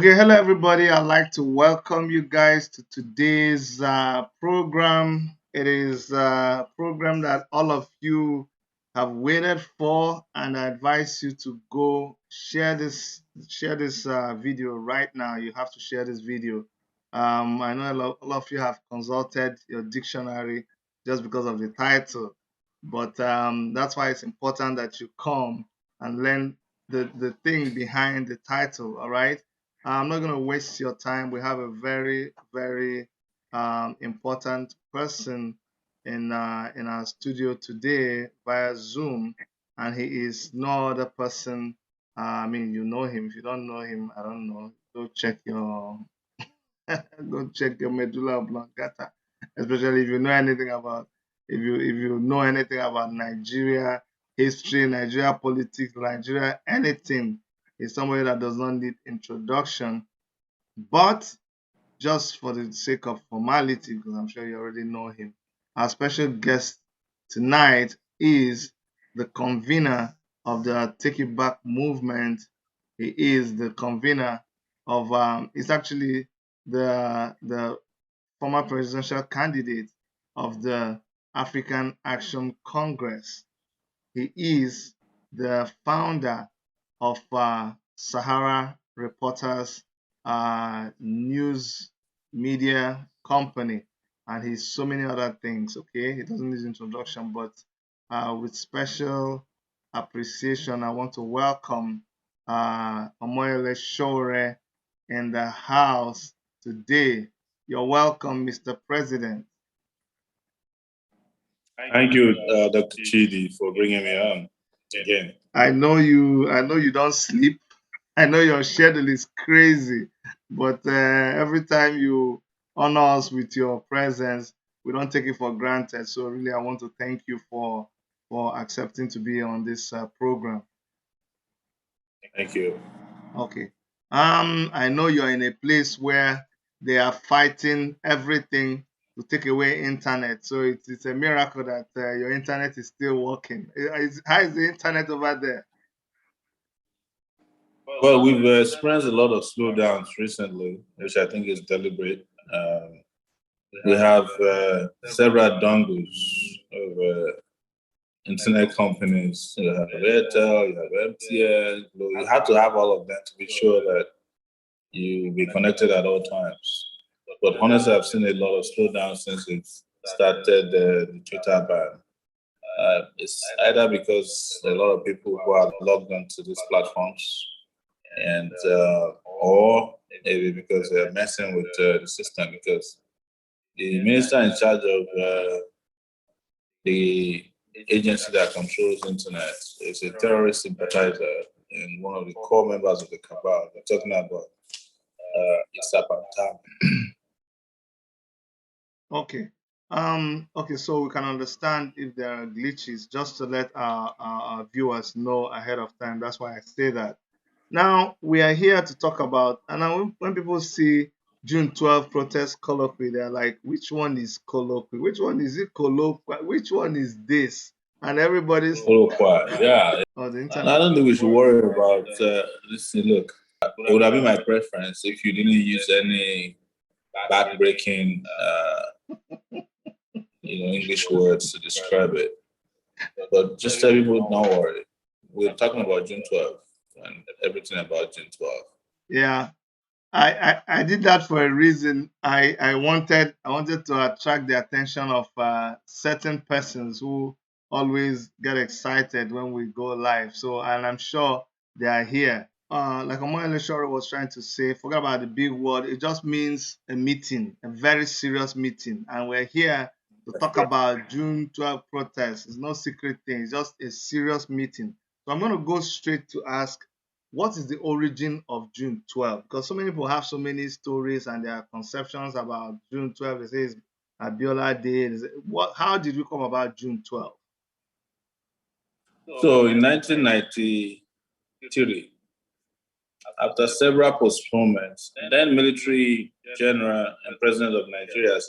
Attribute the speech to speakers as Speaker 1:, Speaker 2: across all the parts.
Speaker 1: Okay, hello everybody. I'd like to welcome you guys to today's program. It is a program that all of you have waited for, and I advise you to go share this video right now. You have to share this video. I know a lot of you have consulted your dictionary just because of the title, but that's why it's important that you come and learn the thing behind the title. All right. I'm not going to waste your time. We have a very important person in our studio today via Zoom, and he is no other person. I mean, you know him. If you don't know him, I don't know. Go check your go check your medulla oblongata, especially if you know anything about if you know anything about Nigeria history, Nigeria politics, Nigeria anything. Is somebody that does not need introduction, but just for the sake of formality, because I'm sure you already know him, our special guest tonight is the convener of the Take It Back movement. He is the convener of, it's actually the former presidential candidate of the African Action Congress. He is the founder of Sahara Reporters news media company, and he's so many other things. Okay, he doesn't need introduction, but with special appreciation, I want to welcome Omoyele Shore in the house today. You're welcome, Mr. President.
Speaker 2: Thank you, Dr. Chidi, for bringing me on again.
Speaker 1: I know you don't sleep. I know your schedule is crazy, but every time you honor us with your presence, we don't take it for granted. So really, I want to thank you for accepting to be on this program.
Speaker 2: Thank you.
Speaker 1: Okay. I know you're in a place where they are fighting everything to take away internet. So it's a miracle that your internet is still working. How is the internet over there?
Speaker 2: Well, we've experienced a lot of slowdowns recently, which I think is deliberate. We have several dongles of internet companies. You have Airtel, you have MTN. You have to have all of them to be sure that you be connected at all times. But honestly, I've seen a lot of slowdown since we've started the Twitter ban. It's either because a lot of people who are logged onto these platforms, and or maybe because they're messing with the system, because the minister in charge of the agency that controls internet is a terrorist sympathizer and one of the core members of the cabal. We're talking about Issa Pantam.
Speaker 1: Okay. Okay, so we can understand if there are glitches, just to let our viewers know ahead of time. That's why I say that. Now, we are here to talk about, and now when people see June 12th protest colloquy, they're like, which one is colloquy? Which one is it colloquy? Which one is this? And everybody's
Speaker 2: Colloquy, yeah.
Speaker 1: on the
Speaker 2: I
Speaker 1: internet.
Speaker 2: don't think we should worry about this. Look, it would have been my preference if you didn't use any backbreaking, English words to describe it. But just tell people, don't worry. We're talking about June 12th and everything about June 12th.
Speaker 1: Yeah, I did that for a reason. I wanted to attract the attention of certain persons who always get excited when we go live. So, and I'm sure they are here. Like Omoyele Shore was trying to say, forget about the big word. It just means a meeting, a very serious meeting, and we're here to talk about June 12th protest. It's no secret thing. It's just a serious meeting. So I'm going to go straight to ask, what is the origin of June 12th? Because so many people have so many stories and their conceptions about June 12th. They say it's Abiola Day. How did we come about June 12th?
Speaker 2: So in 1993, after several postponements, then military general and president of Nigeria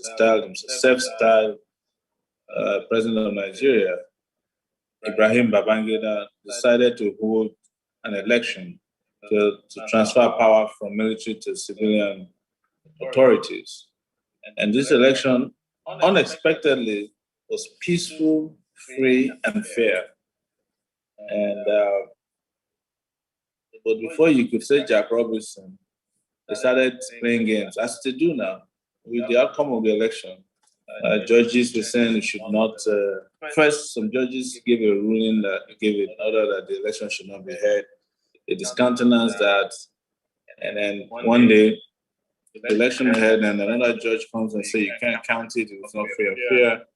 Speaker 2: self-styled president of Nigeria, Ibrahim Babangida, decided to hold an election to transfer power from military to civilian authorities. And this election unexpectedly was peaceful, free, and fair. And but before you could say Jack Robinson, they started playing games, as they do now. With the outcome of the election, judges were saying it should not. First, some judges gave a ruling that gave an order that the election should not be held. They discountenanced that, and then one day, the election held, and another judge comes and says you can't count it. It's not fair.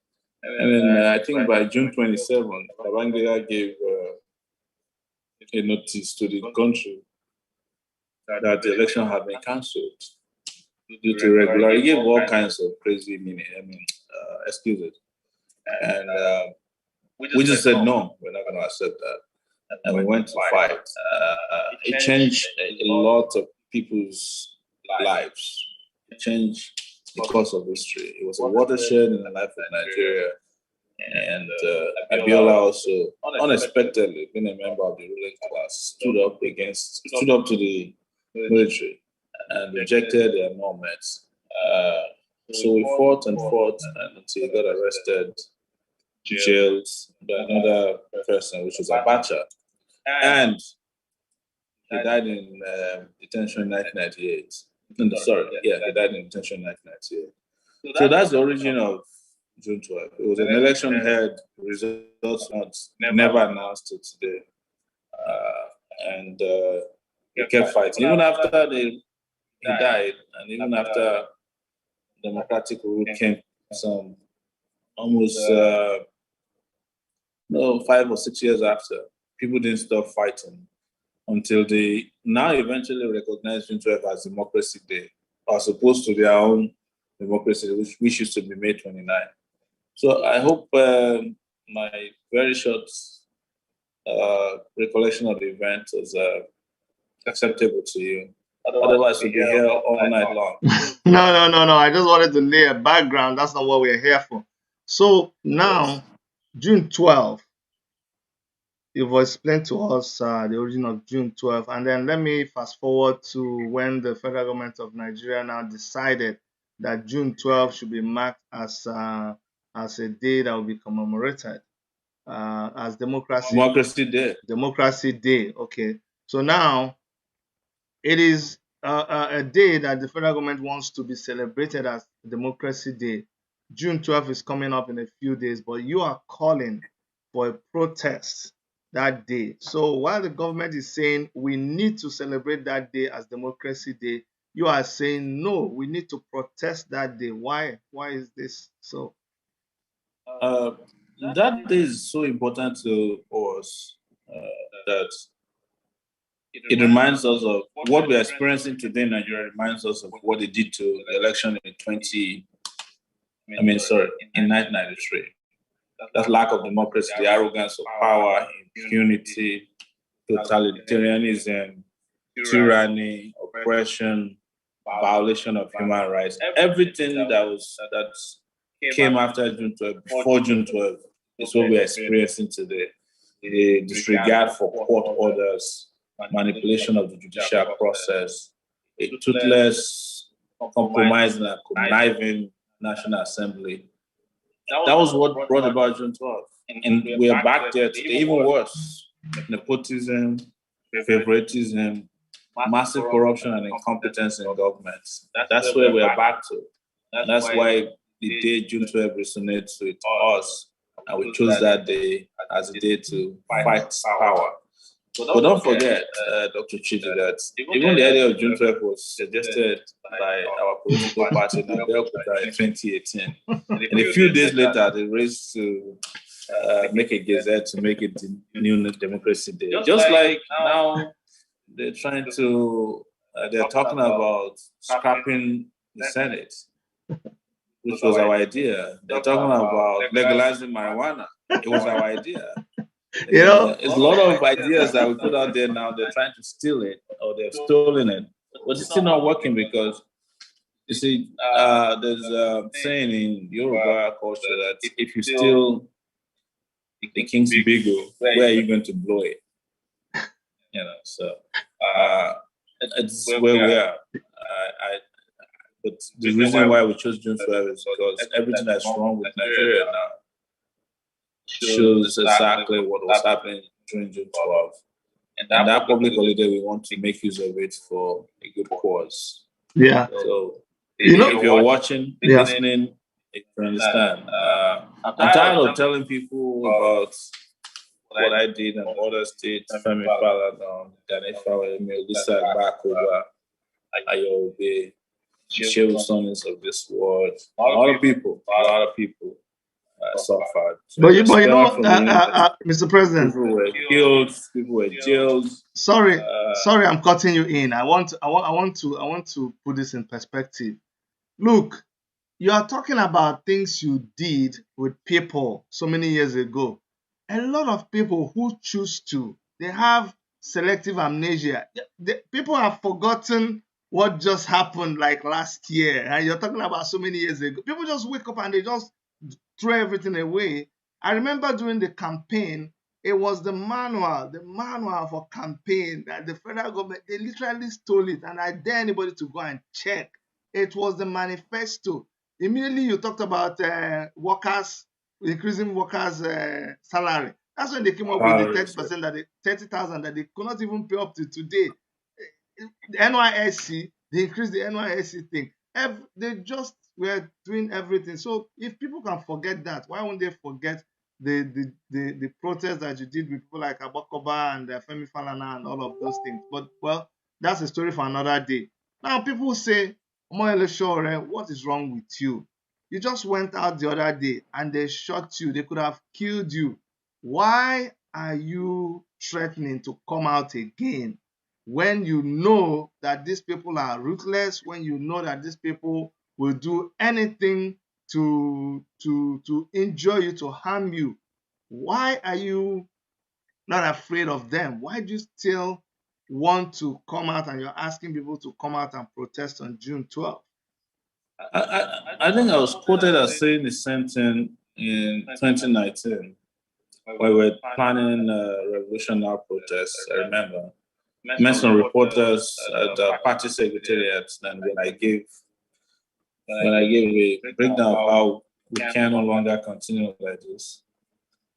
Speaker 2: And then I think by June 27th, Babangida gave a notice to the country that the election had been cancelled due to regular. He gave all kinds of crazy excuses. And we just said, no, we're not going to accept that. And we went to fight. It changed a lot of people's lives. It changed the course of history. It was a watershed in the life of Nigeria. And Abiola also, unexpectedly, being a member of the ruling class, stood up to the military and rejected their moments. So we fought until he got arrested, jailed by another person, which was Abacha. And he died in detention in 1998. He died in detention in 1998. So that's the origin of June 12th. It was an election held, results not never announced to today. And he kept fighting. Even after he died, and even after democratic rule came, some almost 5 or 6 years after, people didn't stop fighting until they now eventually recognized June 12th as Democracy Day, as opposed to their own democracy, which used to be May 29. So I hope my very short recollection of the event was acceptable to you. Otherwise, we'll be here all night long.
Speaker 1: No. I just wanted to lay a background. That's not what we're here for. So now, June 12th, you've explained to us the origin of June 12th. And then let me fast forward to when the federal government of Nigeria now decided that June 12th should be marked as a day that will be commemorated as Democracy
Speaker 2: Day.
Speaker 1: Democracy Day. Okay. So now it is a day that the federal government wants to be celebrated as Democracy Day. June 12th is coming up in a few days, but you are calling for a protest that day. So while the government is saying we need to celebrate that day as Democracy Day, you are saying no, we need to protest that day. Why? Why is this so?
Speaker 2: That day is so important to us that it reminds us of what we're experiencing today in Nigeria. Reminds us of what they did to the election in 1993. That lack of democracy, the arrogance of power, impunity, totalitarianism, tyranny, oppression, violation of human rights. Everything that came after June 12th, before June 12th, is what we're experiencing today. The disregard for court orders, manipulation of the judicial process, a toothless, compromising and conniving National Assembly. That was what brought about June 12th. And we are back there today, even worse. Nepotism, favoritism, massive corruption and incompetence in governments. That's where we are back to. And that's why the day June 12th resonates with us. And we chose that day as a day to fight power. But don't forget, Dr. Chidi, that even the idea of June 12th was suggested by our political party in Abeokuta in 2018. And a few days later, they raised to make a gazette to make it the new Democracy Day. Just like now, they're talking about scrapping the Senate, which was our idea. They're talking about legalizing marijuana. It was our idea. It's a lot of ideas that we put out there now. They're trying to steal it, or they've stolen it, but it's still not working because, you see, there's a saying in Yoruba culture that if you steal the king's beagle, where are you going to blow it? So it's where we are. But the reason why we chose June 12 is because everything that's wrong with Nigeria now shows exactly what was happening during June 12. And that public holiday, we want to make use of it for a good cause.
Speaker 1: Yeah.
Speaker 2: So,
Speaker 1: You know,
Speaker 2: if you're watching,
Speaker 1: Yeah.
Speaker 2: listening, you can understand. I'm tired of telling people about what I did in other states, Femi Falana, Ganesh Fawemi, Lisa Bakoba, Ayobe, Shehu Sonnets of this world. A lot of people suffered.
Speaker 1: but you know, Mr. President,
Speaker 2: People were killed, people were jailed.
Speaker 1: sorry, I'm cutting you in. I want to put this in perspective. Look, you are talking about things you did with people so many years ago. A lot of people who choose to, they have selective amnesia. People have forgotten what just happened like last year. And you're talking about so many years ago. People just wake up and they just throw everything away. I remember during the campaign, it was the manual for campaign that the federal government, they literally stole it. And I dare anybody to go and check. It was the manifesto. Immediately you talked about workers, increasing workers' salary. That's when they came up with the 30% that 30,000 that they could not even pay up to today. The NYSC, they increased the NYSC thing. They just were doing everything. So if people can forget that, why won't they forget the protest that you did with people like Abakoba and Femi Falana and all of those things? But well, that's a story for another day. Now people say, Omoyele, what is wrong with you? You just went out the other day and they shot you. They could have killed you. Why are you threatening to come out again when you know that these people are ruthless, when you know that these people will do anything to injure you, to harm you? Why are you not afraid of them? Why do you still want to come out and you're asking people to come out and protest on June 12th?
Speaker 2: I think I was quoted as saying the same thing in 2019 when we were planning a revolutionary protest. I remember. Met some reporters at the party secretariat, and when I gave a breakdown of how we can no longer continue like this,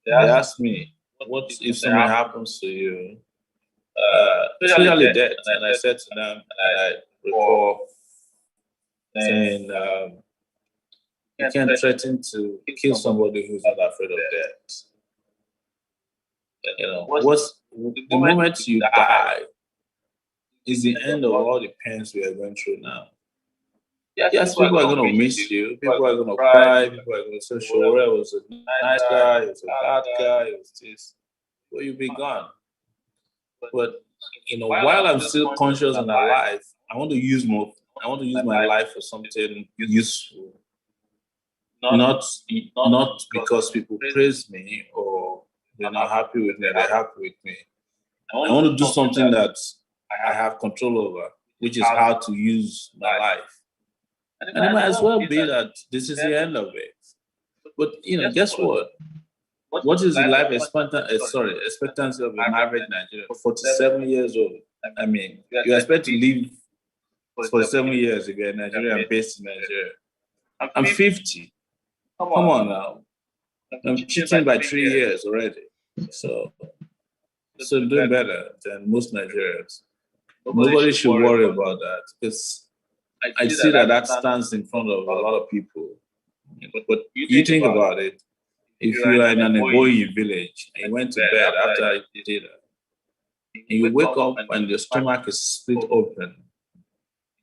Speaker 2: they asked me, "What if something happens to you, especially death?" And I said to them, and I recall saying, "You can't threaten to kill somebody who's not afraid of death. You know, the moment you die is the end of all the pains we are going through now. Yes, people are going to miss you. People are going to cry. People are going to say, Showore was a nice guy. He was a bad guy. It was this. Well, you'll be gone. But, while I'm still conscious and alive, I want to use my life for something useful. Not because people praise me or they're not happy with me, they're happy with me. I want to do something that I have control over, which is how to use my life. And it might as well be that this is the end of it. But guess what? What is the life expectancy of an average Nigerian? 47 years old. I mean, you expect to live for 7 years if you're a Nigerian based in Nigeria. I'm 50. Come on now. I'm cheating by 3 years already. So I'm doing better than most Nigerians. Nobody should worry about that because I see that stands in front of a lot of people. But you think about it, if you are in an Eboyi village and you went to bed after dinner, and you wake up and your stomach is split open,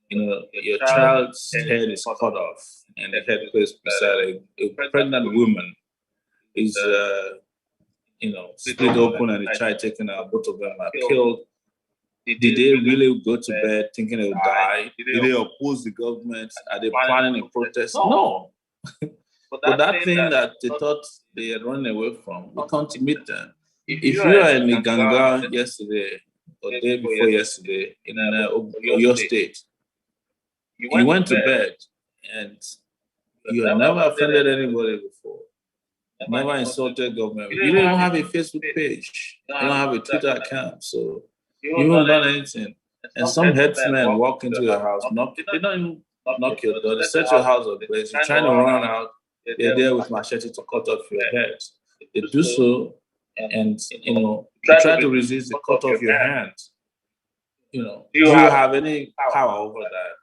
Speaker 2: your child's head is cut off and the head placed beside a pregnant woman is split open and the child taken out, both of them are killed. Did they really go to bed thinking they'll die? Did they oppose the government? Are they planning a protest? No. But that thing that they thought they had run away from, we come to meet them. If you are in Iganga yesterday or day before yesterday in your state, you went to bed and you have never offended anybody before, never insulted government. You don't even have a Facebook page. You don't have a Twitter account. So You haven't done anything. And some headsmen walk into your house, they don't even knock your door, they set your house ablaze. You're trying to run out, they're there with machete to cut off your head. They do so, and you try to resist, they cut off your hands. Do you have any power over that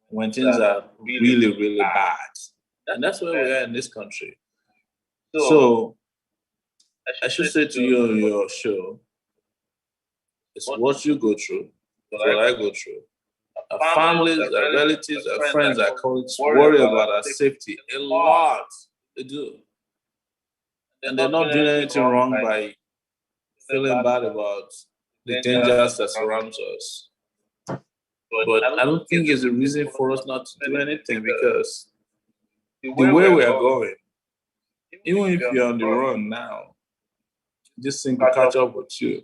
Speaker 2: when things are really, really bad? And that's where we are in this country. So I should say to you on your show, it's what you go through, it's what I go through. Our families, our relatives, our friends, our colleagues worry about our safety a lot. They do. And they're not doing anything wrong by feeling bad about the dangers that surrounds us. But I don't think it's a reason for us not to do anything, because the way we are going, even if you're on the run now, this thing will catch up with you.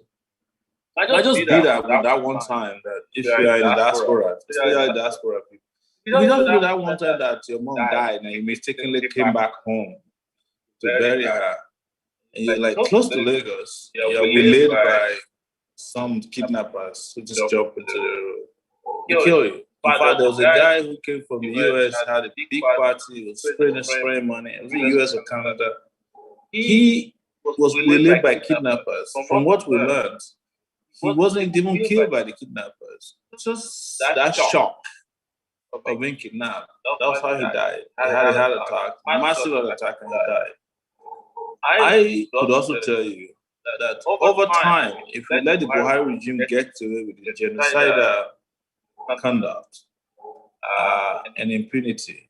Speaker 2: I just be that with that one time that if you are in the diaspora, especially diaspora people, you just do that one time that your mom died and you mistakenly came back home to bury her, and you're like close to Lagos, you're waylaid by some kidnappers who just jump into the road. They kill you. In fact, there was a guy who came from the US, had a big party, was spraying money. It was in the US or Canada. He was waylaid by kidnappers. From what we learned, he wasn't even killed by the kidnappers. Just that shock of being kidnapped. That was how he died. He had a heart attack, massive heart attack, and he died. I could also tell you that over time, if we let the Buhari regime get away with the genocidal conduct and impunity,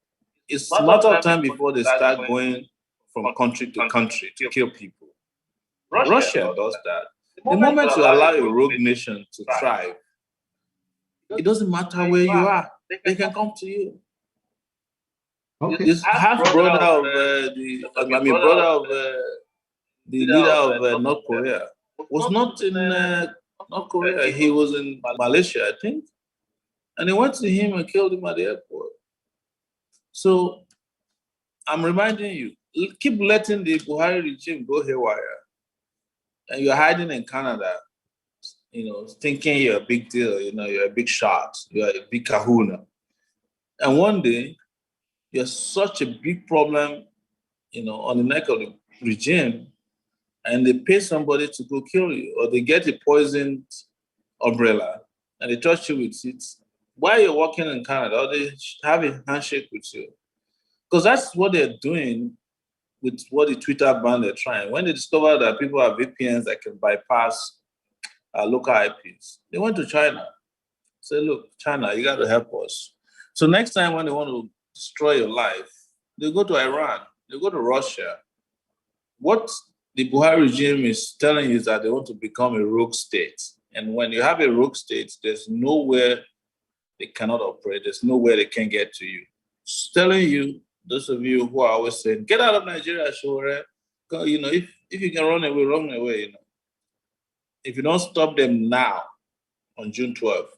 Speaker 2: it's a matter of time before they start going from country to country to kill people. Russia does that. The moment you allow a rogue nation to thrive, it doesn't matter where you are, they can come to you.
Speaker 1: Okay.
Speaker 2: This half brother of the leader of North Korea was not in North Korea. He was in Malaysia, I think, and they went to him and killed him at the airport. So I'm reminding you, keep letting the Buhari regime go haywire, and you're hiding in Canada, thinking you're a big deal, you're a big shot, you're a big kahuna. And one day, you're such a big problem, on the neck of the regime, and they pay somebody to go kill you, or they get a poisoned umbrella and they touch you with it while you're working in Canada, or they have a handshake with you. Because that's what they're doing with what the Twitter ban they're trying. When they discover that people have VPNs that can bypass local IPs, they went to China. Say, look, China, you got to help us. So next time when they want to destroy your life, they go to Iran, they go to Russia. What the Buhari regime is telling you is that they want to become a rogue state. And when you have a rogue state, there's nowhere they cannot operate. There's nowhere they can get to you. It's telling you, those of you who are always saying, get out of Nigeria, sure. If you can run away, If you don't stop them now, on June 12th,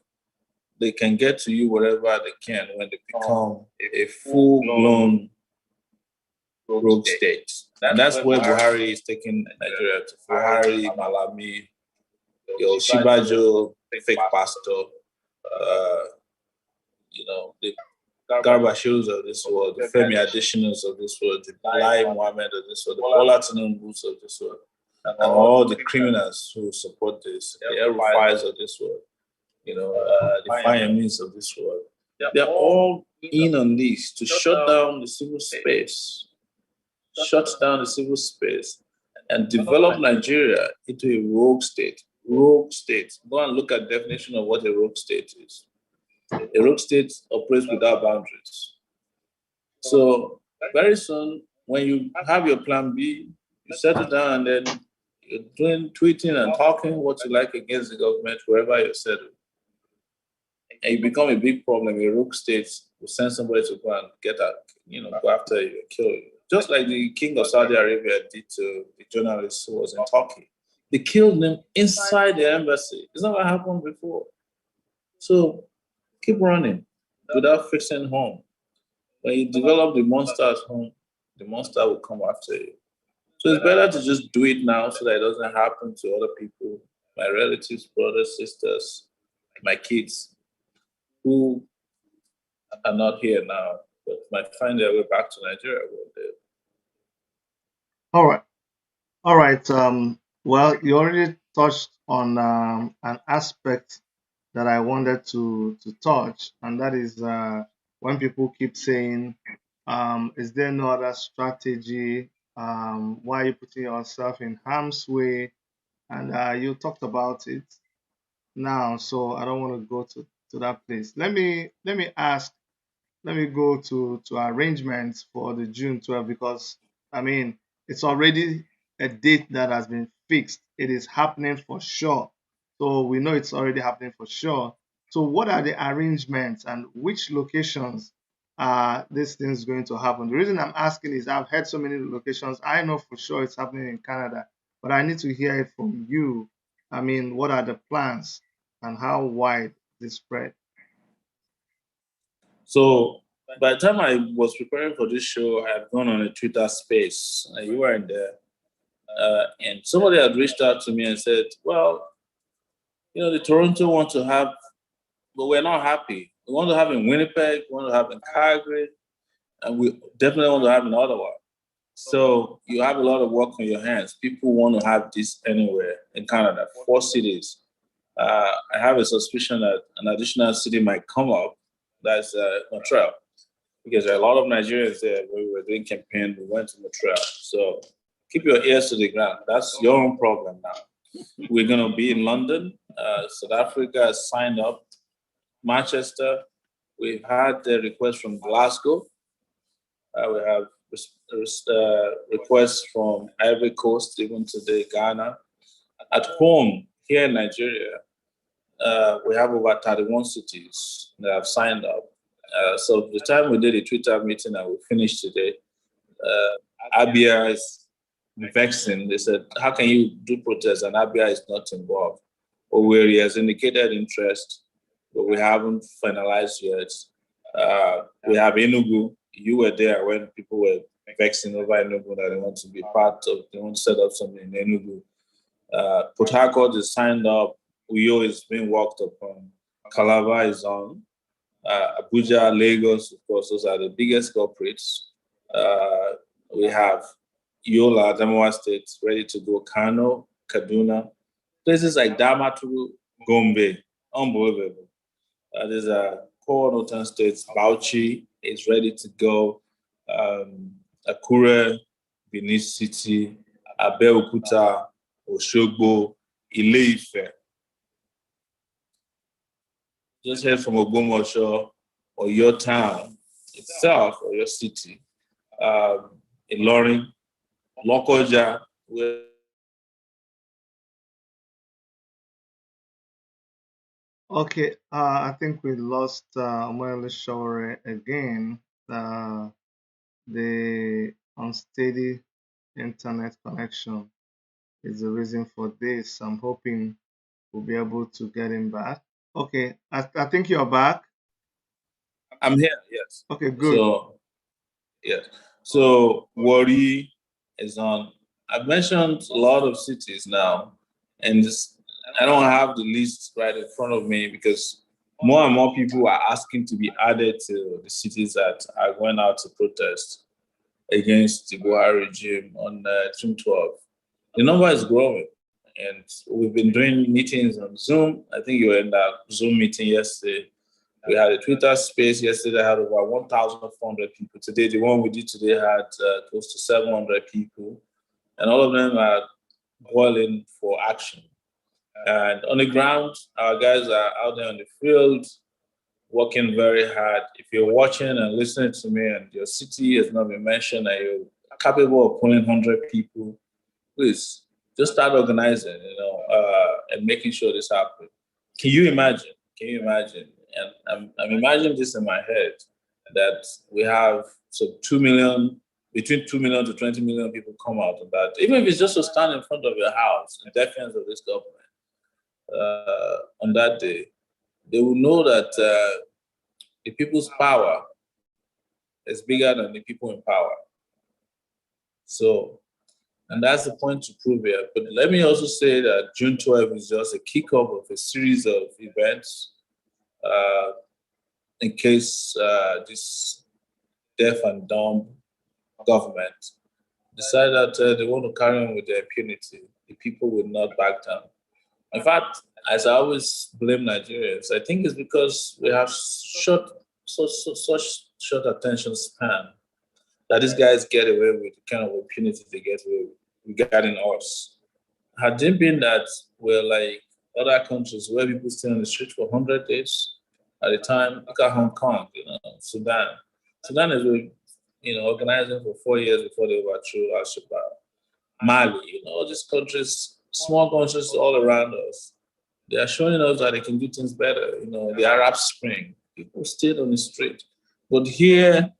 Speaker 2: they can get to you wherever they can when they become a full-blown rogue state. And that's where Buhari is taking Nigeria to. Buhari, Malami, your Shibajo, fake pastor, the Garbashos of this world, the Femi Additionals of this world, the Lai Mohammed of this world, the Bola Tinubus of this world, and all the criminals who support this, the El Rufais of this world, the Fayamis of this world. They're all in on this to shut down the civil space, and develop Nigeria into a rogue state. Rogue state. Go and look at the definition of what a rogue state is. A rogue state operates without boundaries. So very soon, when you have your plan B, you settle down and then you're doing tweeting and talking what you like against the government, wherever you're settled. And you become a big problem. A rogue state will send somebody to go and go after you and kill you. Just like the king of Saudi Arabia did to the journalist who was in Turkey. They killed them inside the embassy. It's not what happened before. So keep running without fixing home. When you develop the monster at home, the monster will come after you. So it's better to just do it now so that it doesn't happen to other people my relatives, brothers, sisters, my kids, who are not here now, but might find their way back to Nigeria one day.
Speaker 1: All right. All right. Well, you already touched on an aspect that I wanted to touch, and that is when people keep saying, "Is there no other strategy? Why are you putting yourself in harm's way?" And you talked about it now, so I don't want to go to that place. Let me ask, let me go to arrangements for the June 12th, because I mean it's already a date that has been fixed. It is happening for sure. So we know it's already happening for sure. So what are the arrangements and which locations are these things going to happen? The reason I'm asking is I've heard so many locations. I know for sure it's happening in Canada, but I need to hear it from you. I mean, what are the plans and how wide this spread?
Speaker 2: So by the time I was preparing for this show, I had gone on a Twitter space. You weren't there. And somebody had reached out to me and said, well, the Toronto want to have, but we're not happy. We want to have in Winnipeg, we want to have in Calgary, and we definitely want to have in Ottawa. So you have a lot of work on your hands. People want to have this anywhere in Canada, 4 cities. I have a suspicion that an additional city might come up. That's Montreal, because there are a lot of Nigerians there. When we were doing campaign, we went to Montreal. So keep your ears to the ground. That's your own problem now. We're going to be in London. South Africa has signed up. Manchester. We've had the request from Glasgow. We have requests from Ivory Coast, even today, Ghana. At home, here in Nigeria, we have over 31 cities that have signed up. So the time we did a Twitter meeting and we finished today, Abia is vexing. They said, how can you do protests and Abia is not involved? Owerri has indicated interest, but we haven't finalized yet. We have Enugu. You were there when people were vexing over Enugu that they want to be part of, they want to set up something in Enugu. Port Harcourt is signed up. Uyo is being worked upon. Calabar is on. Abuja, Lagos, of course, those are the biggest corporates. We have Yola, Adamawa State, ready to go. Kano, Kaduna, places like Damaturu, Gombe, unbelievable. There's a core northern states. Bauchi is ready to go. Akure, Benin City, Abeokuta, Oshogbo, Ile-Ife. Just head from Ogbomoso or your town itself or your city. Ilorin, Lokoja.
Speaker 1: Okay, I think we lost Omoyele Shore again. The unsteady internet connection is the reason for this. I'm hoping we'll be able to get him back. Okay, I think you're back.
Speaker 2: I'm here, yes.
Speaker 1: Okay, good.
Speaker 2: So, yes. So, Wari is on. I've mentioned a lot of cities now, and I don't have the list right in front of me because more and more people are asking to be added to the cities that are going out to protest against the Buhari regime on June 12th. The number is growing, and we've been doing meetings on Zoom. I think you were in that Zoom meeting yesterday. We had a Twitter space yesterday, had over 1,400 people. Today, the one we did today had close to 700 people, and all of them are boiling for action. And on the ground, our guys are out there on the field, working very hard. If you're watching and listening to me and your city has not been mentioned and you're capable of pulling 100 people, please just start organizing, and making sure this happens. Can you imagine? Can you imagine? And I'm imagining this in my head that we have 2 million, between 2 million to 20 million people come out of that, even if it's just to stand in front of your house in defense of this government on that day. They will know that the people's power is bigger than the people in power. So And that's the point to prove here. But let me also say that June 12th is just a kickoff of a series of events uh, in case this deaf and dumb government decide that they want to carry on with their impunity. The people will not back down. In fact, as I always blame Nigerians, I think it's because we have such short attention span that these guys get away with the kind of impunity they get away with regarding us. Had it been that we're like other countries where people stay on the street for 100 days at a time, look at Hong Kong, Sudan. Sudan is, organizing for 4 years before they overthrew Al-Shabaab. Mali, all these countries, small countries all around us, they are showing us that they can do things better. The Arab Spring, people stayed on the street. But here,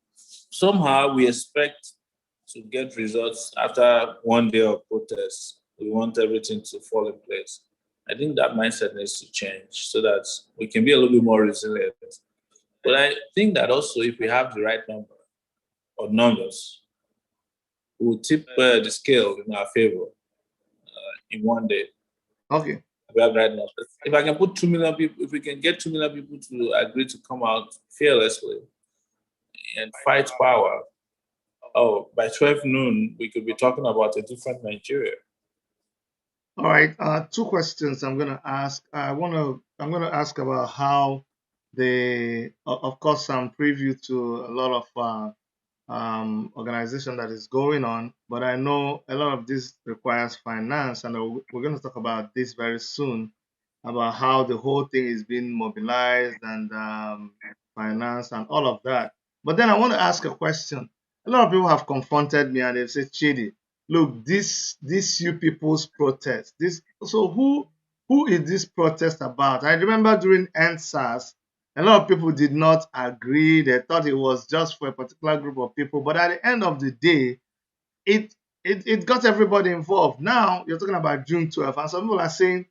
Speaker 2: somehow we expect to get results after one day of protests. We want everything to fall in place. I think that mindset needs to change so that we can be a little bit more resilient. But I think that also if we have the right number or numbers, we will tip the scale in our favor in one day.
Speaker 1: Okay.
Speaker 2: We have the right numbers. If I can put 2 million people, if we can get 2 million people to agree to come out fearlessly and fight power, by 12 noon, we could be talking about a different Nigeria.
Speaker 1: All right. Two questions I'm gonna ask. I'm gonna ask about how of course, some preview to a lot of organization that is going on, but I know a lot of this requires finance, and we're going to talk about this very soon about how the whole thing is being mobilized and financed and all of that. But then I want to ask a question. A lot of people have confronted me and they've said, Chidi, look, this you people's protest. So who is this protest about? I remember during NSAS, a lot of people did not agree. They thought it was just for a particular group of people. But at the end of the day, it got everybody involved. Now you're talking about June 12th, and some people are saying,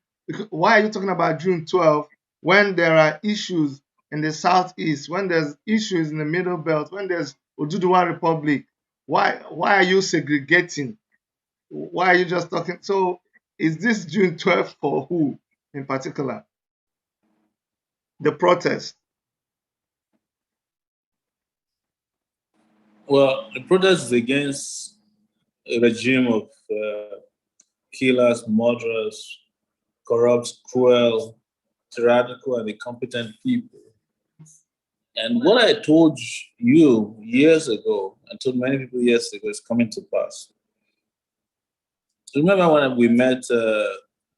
Speaker 1: why are you talking about June 12th when there are issues in the southeast, when there's issues in the middle belt, when there's Oduduwa Republic? Why are you segregating? Why are you just talking? So is this June 12th for who in particular? The protest.
Speaker 2: Well, the protest is against a regime of killers, murderers, corrupt, cruel, tyrannical, and incompetent people. And what I told you years ago, and told many people years ago, is coming to pass. Remember when we met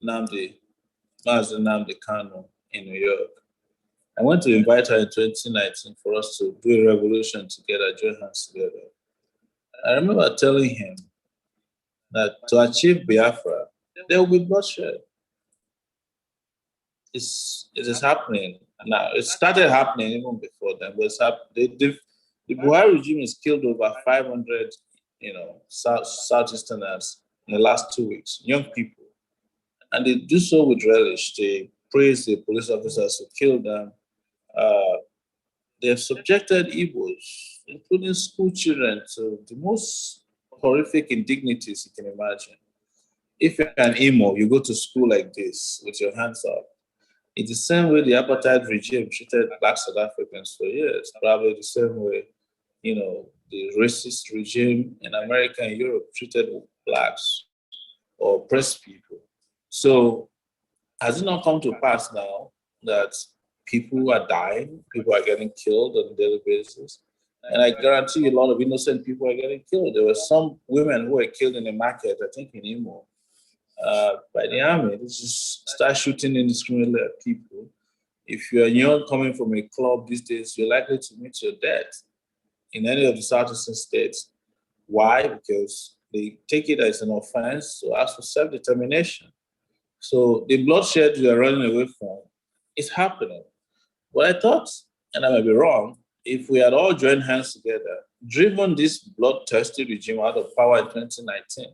Speaker 2: Master Nnamdi Kanu in New York? I went to invite her in 2019 for us to do a revolution together, join hands together. I remember telling him that to achieve Biafra, there will be bloodshed. It is happening now. It started happening even before then, but the Buhari regime has killed over 500, Southeasterners in the last 2 weeks, young people. And they do so with relish. They praise the police officers who killed them. They have subjected Igbos, including school children, to the most horrific indignities you can imagine. If you're an Imo, you go to school like this with your hands up. It's the same way the apartheid regime treated Black South Africans for years, probably the same way, the racist regime in America and Europe treated Blacks or oppressed people. So has it not come to pass now that people are dying, people are getting killed on a daily basis? And I guarantee you a lot of innocent people are getting killed. There were some women who were killed in the market, I think in Imo, by the army. They just start shooting indiscriminately at people. If you're young coming from a club these days, you're likely to meet your death in any of the southeastern states. Why? Because they take it as an offense to ask for self-determination. So the bloodshed we are running away from is happening. But I thought, and I may be wrong, if we had all joined hands together, driven this bloodthirsty regime out of power in 2019,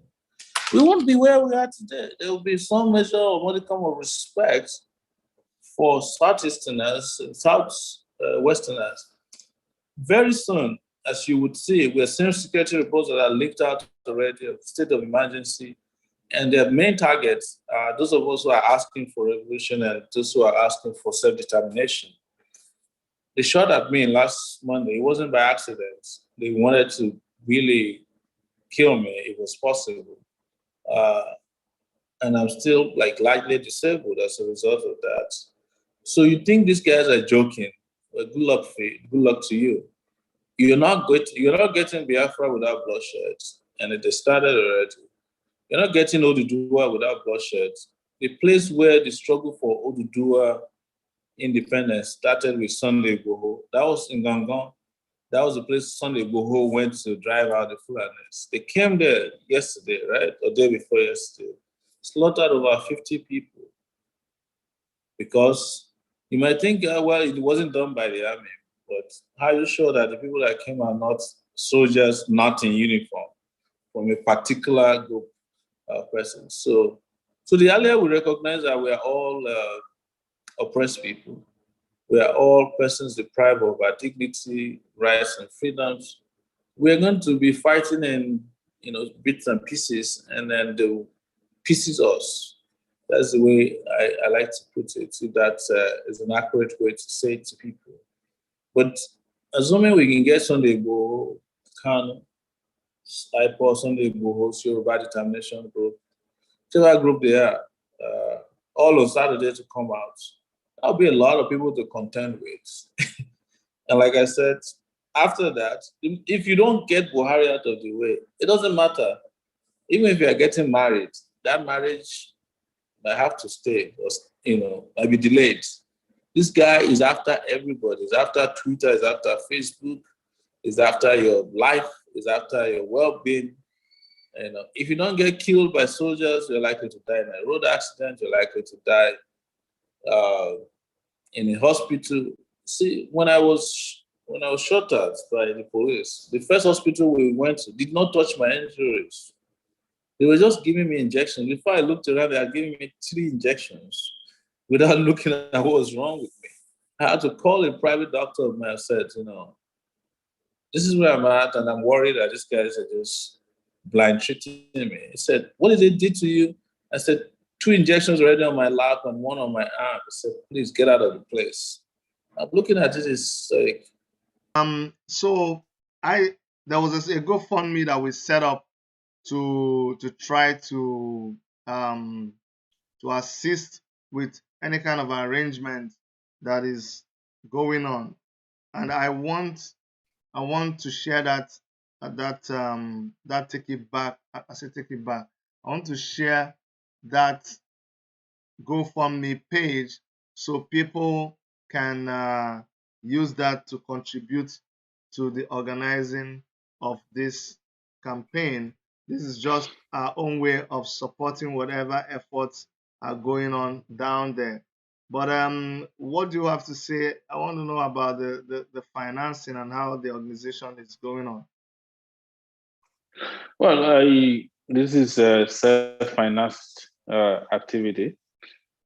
Speaker 2: we won't be where we are today. There will be some measure of modicum of respect for Southeasterners and Southwesterners. Very soon, as you would see, we're seeing security reports that are leaked out already of state of emergency. And their main targets are those of us who are asking for revolution and those who are asking for self-determination. They shot at me last Monday. It wasn't by accident. They wanted to really kill me if it was possible. Uh, and I'm still like lightly disabled as a result of that. So you think these guys are joking? Well, good luck for you. Good luck to you. You're not getting Biafra without bloodshed, and it has started already. You're not getting Oduduwa without bloodshed. The place where the struggle for Oduduwa independence started with Sunday Igboho. That was in Gangan. That was the place Sunday Igboho went to drive out the Fulanis. They came there yesterday, right? Or day before yesterday. Slaughtered over 50 people. Because you might think, well, it wasn't done by the army. But how are you sure that the people that came are not soldiers not in uniform from a particular group of persons? So the earlier we recognize that we are all oppressed people, we are all persons deprived of our dignity, rights, and freedoms, we're going to be fighting in bits and pieces, and then the pieces us. That's the way I like to put it. So that is an accurate way to say it to people. But assuming we can get Sunday Igboho, Kano, IPOD, Sunday Igboho, Yoruba Determination Group, whichever group they are, all on Saturday to come out, there'll be a lot of people to contend with. And like I said, after that, if you don't get Buhari out of the way, it doesn't matter. Even if you are getting married, that marriage might have to stay, or might be delayed. This guy is after everybody. He's after Twitter, he's after Facebook, he's after your life, he's after your well-being. If you don't get killed by soldiers, you're likely to die in a road accident, you're likely to die in a hospital. See, when I was shot at by the police, the first hospital we went to did not touch my injuries. They were just giving me injections. Before I looked around, they were giving me 3 injections without looking at what was wrong with me. I had to call a private doctor of mine and said, this is where I'm at, and I'm worried that these guys are just blind treating me. He said, what did they do to you? I said, 2 injections already on my lap and 1 on my arm. I said, please get out of the place. I'm looking at it, it's like...
Speaker 1: So there was a GoFundMe that we set up to try to assist with any kind of arrangement that is going on, and I want to share that take it back. I say take it back. I want to share that GoFundMe page so people can use that to contribute to the organizing of this campaign. This is just our own way of supporting whatever efforts are going on down there. But what do you have to say? I want to know about the financing and how the organization is going on.
Speaker 3: Well, this is a self-financed activity.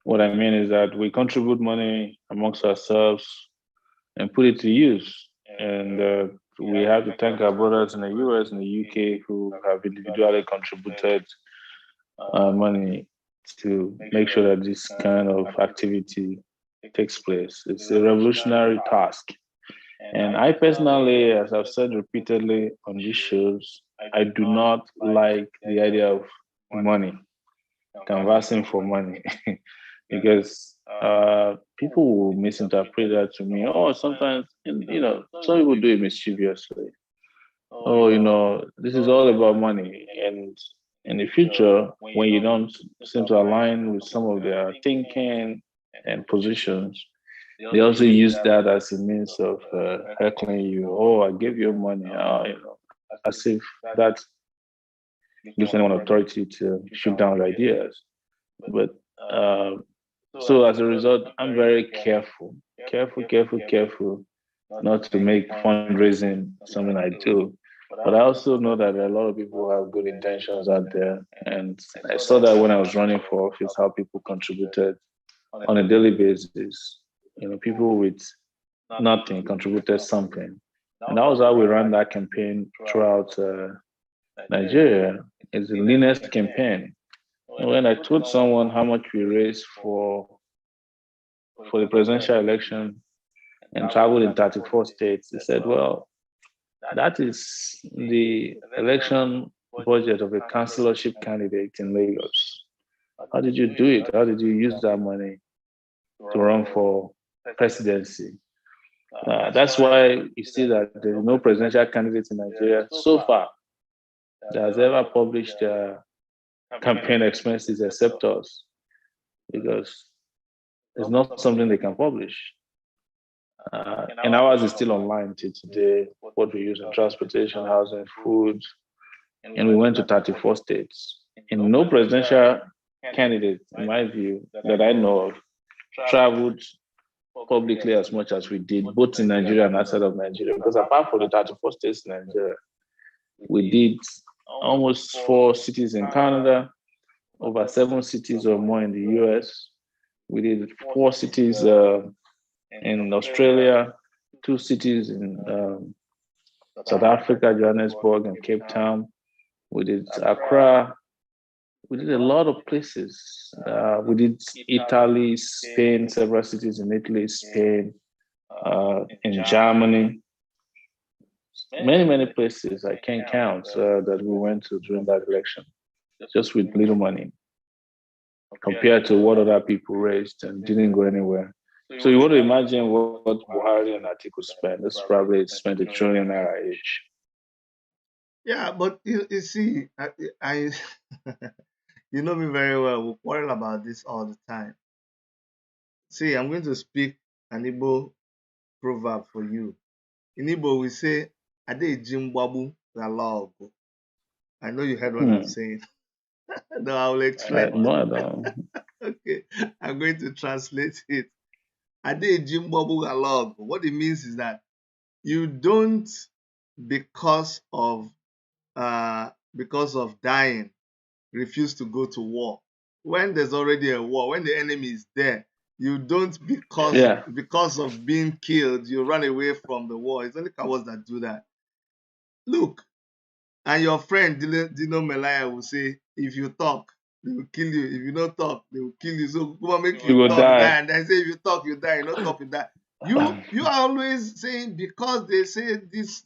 Speaker 3: What I mean is that we contribute money amongst ourselves and put it to use. And we have to thank our brothers in the US and the UK who have individually contributed money to make sure that this kind of activity takes place. It's a revolutionary task. And I personally, as I've said repeatedly on these shows, I do not like the idea of money, canvassing for money, because people will misinterpret that to me. Oh, sometimes, some people do it mischievously. Oh, this is all about money. And in the future, when you don't seem to align with some of their thinking and positions, they also use that as a means of heckling you. Oh, I gave you money. As if that gives anyone authority to shoot down ideas. But so as a result, I'm very careful not to make fundraising something I do. But I also know that a lot of people have good intentions out there. And I saw that when I was running for office, how people contributed on a daily basis. People with nothing contributed something. And that was how we ran that campaign throughout Nigeria. It's the leanest campaign. And when I told someone how much we raised for the presidential election and traveled in 34 states, they said, well, that is the election budget of a councillorship candidate in Lagos. How did you do it? How did you use that money to run for presidency? That's why you see that there's no presidential candidate in Nigeria so far that has ever published campaign expenses except us, because it's not something they can publish. And ours is still online till today, what we use in transportation, housing, food, and we went to 34 states. And no presidential candidate, in my view, that I know of, traveled publicly as much as we did, both in Nigeria and outside of Nigeria. Because apart from the 34 states in Nigeria, we did almost 4 cities in Canada, over 7 cities or more in the US. We did 4 cities in Australia, 2 cities in South Africa, Johannesburg, and Cape Town. We did Accra. We did a lot of places. We did Italy, Spain, several cities in Italy, Spain, in Germany. Many, many places I can't count that we went to during that election, just with little money, compared to what other people raised and didn't go anywhere. So you want to imagine what Buhari and Atiku spent. This probably spent $1 trillion each.
Speaker 1: Yeah, but you see, I you know me very well. We quarrel about this all the time. See, I'm going to speak an Igbo proverb for you. In Igbo, we say, Ade Jimbabu Galago. I know you heard what I'm saying. No, I will explain.
Speaker 3: No.
Speaker 1: Okay, I'm going to translate it. Ade Jimbabu Galago. What it means is that you don't, because of dying, refuse to go to war. When there's already a war, when the enemy is there, you don't, because of being killed, you run away from the war. It's only cowards that do that. Look, and your friend Dino Melaya will say, if you talk, they will kill you. If you don't talk, they will kill you. So come on, make you talk, die. And I say, if you talk, you die. You don't talk, you die. You are always saying, because they say this,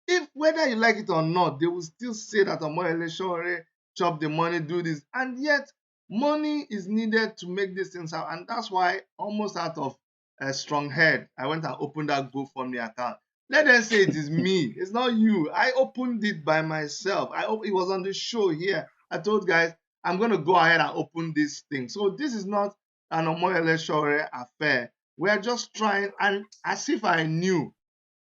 Speaker 1: if whether you like it or not, they will still say that Omoyele chop the money, do this. And yet, money is needed to make these things happen. And that's why, almost out of a strong head, I went and opened that GoFundMe account. Let them say it is me. It's not you. I opened it by myself. It was on the show here. I told guys, I'm going to go ahead and open this thing. So this is not an Omoyele affair. We are just trying, and as if I knew,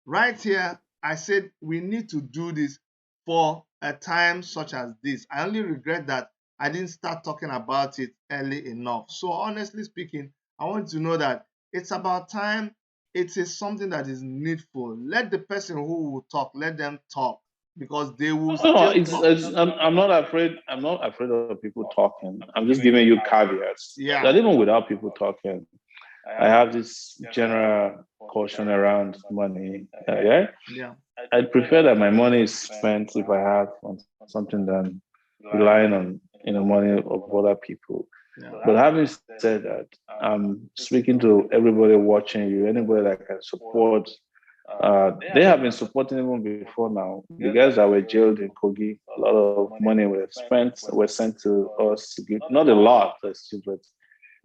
Speaker 1: right here, I said we need to do this for a time such as this. I only regret that I didn't start talking about it early enough. So honestly speaking, I want to know that it's about time. It is something that is needful. Let the person who will talk, let them talk, because they will still talk.
Speaker 3: I'm not afraid. I'm not afraid of people talking. I'm just giving you caveats.
Speaker 1: Yeah.
Speaker 3: That even without people talking, I have this general caution around money. Yeah. I'd prefer that my money is spent, if I have, on something than relying on money of other people. Yeah. But having said that, I'm speaking to everybody watching you, anybody that can support. They have been supporting even before now. The guys that were jailed in Kogi, a lot of money were sent to us to give, not a lot, but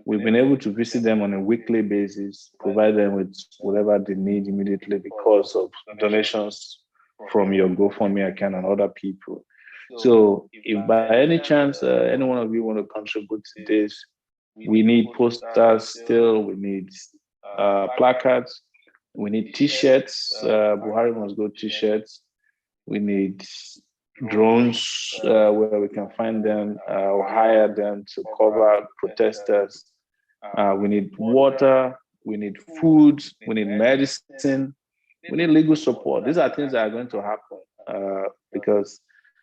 Speaker 3: we've been able to visit them on a weekly basis, provide them with whatever they need immediately because of donations from your GoFundMe account and other people. So if by any chance any one of you want to contribute to this, we need posters still, we need placards, we need t-shirts, Buhari must go t-shirts, we need drones where we can find them or hire them to cover protesters. We need water, we need food, we need medicine, we need legal support. These are things that are going to happen because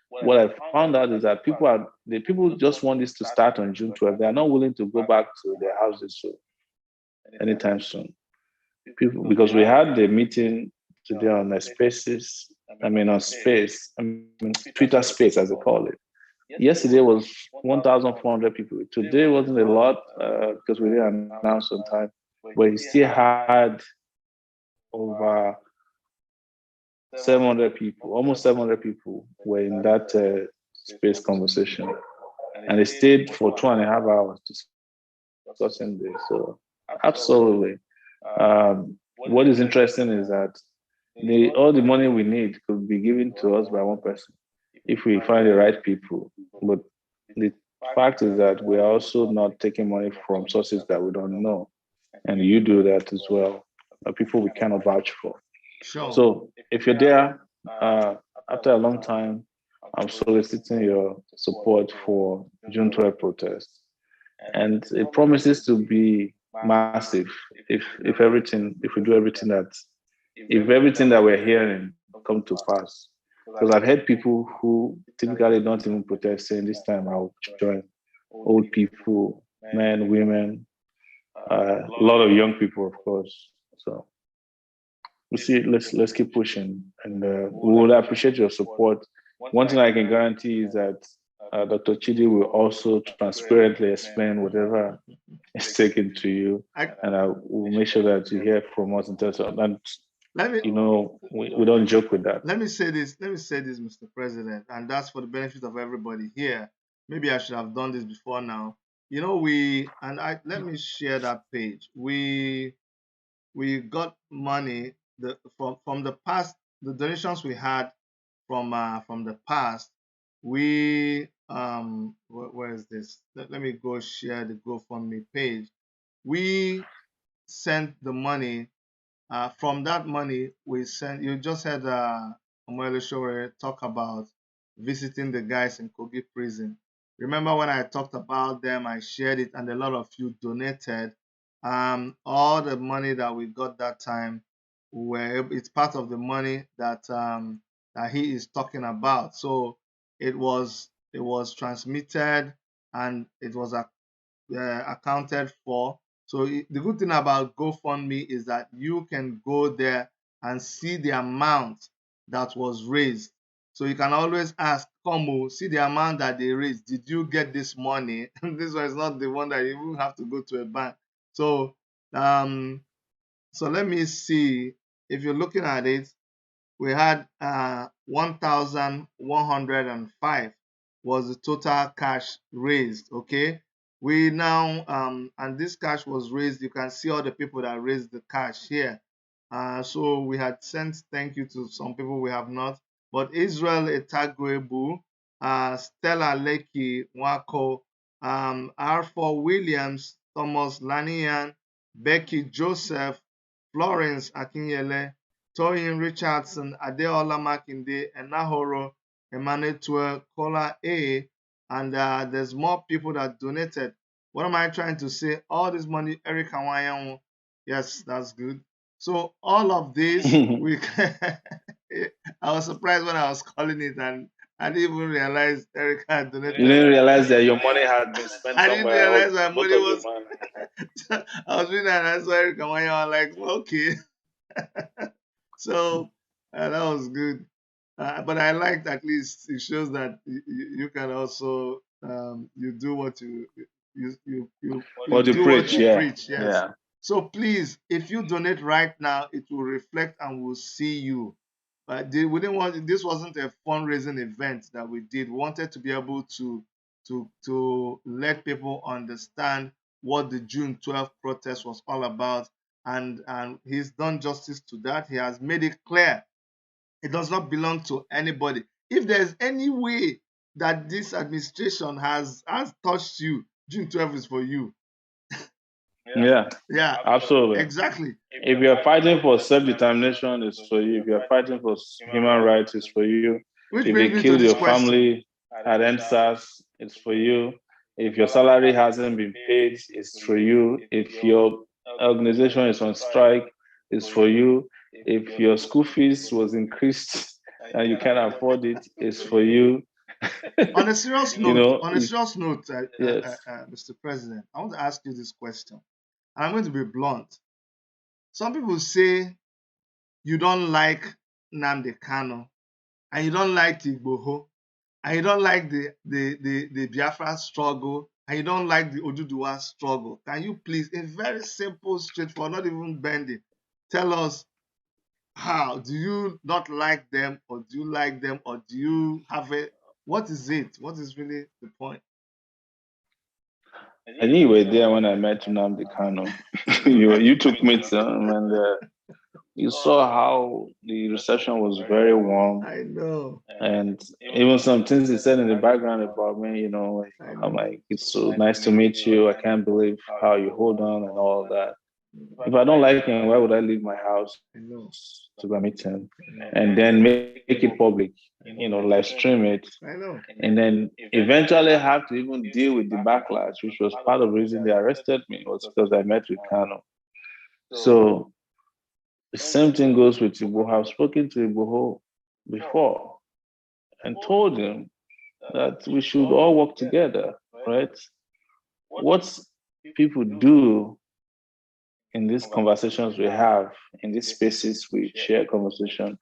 Speaker 3: what I found out is that people just want this to start on June 12th. They are not willing to go back to their houses anytime soon. Because we had the meeting today on Spaces. I mean, on Space. I mean, Twitter Space, as they call it. Yesterday was 1,400 people. Today wasn't a lot because we didn't announce on time, but he still had over 700 people, almost 700 people were in that space conversation. And they stayed for 2.5 hours discussing this. So, absolutely. What is interesting is that all the money we need could be given to us by one person if we find the right people. But the fact is that we are also not taking money from sources that we don't know. And you do that as well, people we cannot vouch for.
Speaker 1: Sure.
Speaker 3: So if you're there, after a long time, I'm soliciting your support for June 12 protest. And it promises to be massive if we do everything that we're hearing come to pass. Because I've heard people who typically don't even protest saying this time I'll join. Old people, men, women, a lot of young people, of course. So we see. Let's keep pushing, and we will appreciate your support. One thing I can guarantee is that Dr. Chidi will also transparently explain whatever is taken to you, and I will make sure that you hear from us in terms of that. We don't joke with that.
Speaker 1: Let me say this, Mr. President, and that's for the benefit of everybody here. Maybe I should have done this before now. Let me share that page. We got money from the past, the donations we had from the past. Where is this? Let me go share the GoFundMe page. We sent the money. From that money, we sent. You just heard Omoyele Shore talk about visiting the guys in Kogi prison. Remember when I talked about them? I shared it, and a lot of you donated. All the money that we got that time, it's part of the money that that he is talking about. So it was transmitted, and it was accounted for. So the good thing about GoFundMe is that you can go there and see the amount that was raised. So you can always ask, Komu, see the amount that they raised. Did you get this money? This one is not the one that you even have to go to a bank. So let me see. If you're looking at it, we had 1,105 was the total cash raised. Okay, we now and this cash was raised. You can see all the people that raised the cash here. So we had sent thank you to some people, we have not, but Israel Etagwebu, Stella Leki Wako, R4 Williams, Thomas Lanian, Becky Joseph, Florence Akinyele, Toyin Richardson, Adeola Makinde, Enahoro, Emmanuel Kola A, and there's more people that donated. What am I trying to say? All this money, Eric Hawayan, yes, that's good. So all of this, I was surprised when I was calling it, and I didn't even realize Eric had donated.
Speaker 3: You didn't realize that your money had been spent
Speaker 1: I
Speaker 3: somewhere.
Speaker 1: didn't realize my money was. I was reading and I saw Eric Hawayan. I was like, well, okay. So that was good. But I liked, at least it shows that you can also you do what you do what you preach. Yes.
Speaker 3: Yeah.
Speaker 1: So please, if you donate right now, it will reflect and we'll see you. We didn't want, this wasn't a fundraising event that we did. We wanted to be able to let people understand what the June 12th protest was all about, and he's done justice to that. He has made it clear it does not belong to anybody. If there's any way that this administration has touched you, June 12th is for you.
Speaker 3: Yeah, absolutely.
Speaker 1: Exactly.
Speaker 3: If you're fighting for self-determination, it's for you. If you're fighting for human rights, it's for you.
Speaker 1: Which
Speaker 3: if they killed your family at NSAS, it's for you. If your salary hasn't been paid, it's for you. If your organization is on strike, it's for you. If your school fees was increased and you can't afford it, it's for you.
Speaker 1: On a serious note, Mr. President, I want to ask you this question. I'm going to be blunt. Some people say you don't like Nnamdi Kanu, and you don't like the Igboho, and you don't like the Biafra struggle, and you don't like the Oduduwa struggle, can you please, in very simple, straightforward, not even bending, tell us how do you not like them, or do you like them, or do you have a, what is it? What is really the point?
Speaker 3: I think you were there when I met Nnamdi Kanu. You took me to him, and you saw how the reception was very warm.
Speaker 1: I know.
Speaker 3: And even some things he said in the background about me, I'm like, it's so nice to meet you. I can't believe how you hold on and all that. If I don't like him, why would I leave my house to go meet him and then make it public, live stream it,
Speaker 1: I know.
Speaker 3: and then eventually have to even deal with the backlash, which was part of the reason they arrested me, was because I met with Kano. So the same thing goes with Igbo. I've spoken to Igbo before and told him that we should all work together, right? What people do in these conversations we have, in these spaces we share conversation,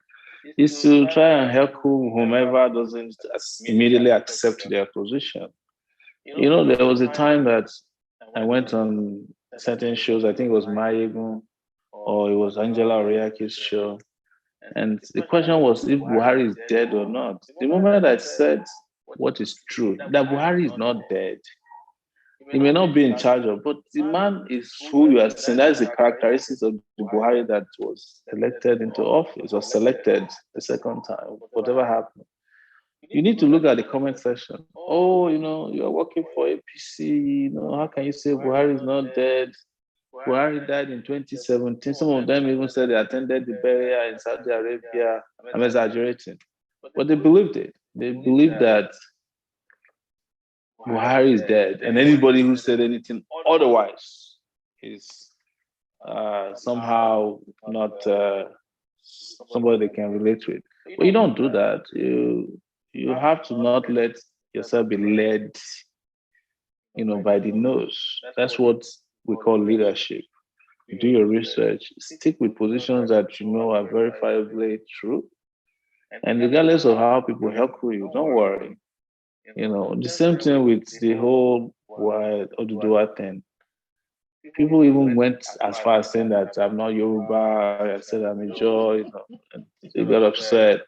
Speaker 3: is to try and help whomever doesn't immediately accept their position. There was a time that I went on certain shows, I think it was Mayegun or it was Angela Oriaki's show, and the question was if Buhari is dead or not. The moment I said what is true, that Buhari is not dead, he may not be in charge of, but the man is who you are saying. That is the characteristics of the Buhari that was elected into office or selected the second time, whatever happened. You need to look at the comment section. Oh, you're working for APC. How can you say Buhari is not dead? Buhari died in 2017. Some of them even said they attended the burial in Saudi Arabia. I'm exaggerating. But they believed it. They believed that Buhari is dead. And anybody who said anything otherwise is somehow not somebody they can relate with. But you don't do that. You have to not let yourself be led, by the nose. That's what we call leadership. Do your research, stick with positions that you know are verifiably true. And regardless of how people help you, don't worry. The same thing with the whole Oduduwa thing. People even went as far as saying that I'm not Yoruba, I said I'm a Joy, and they got upset,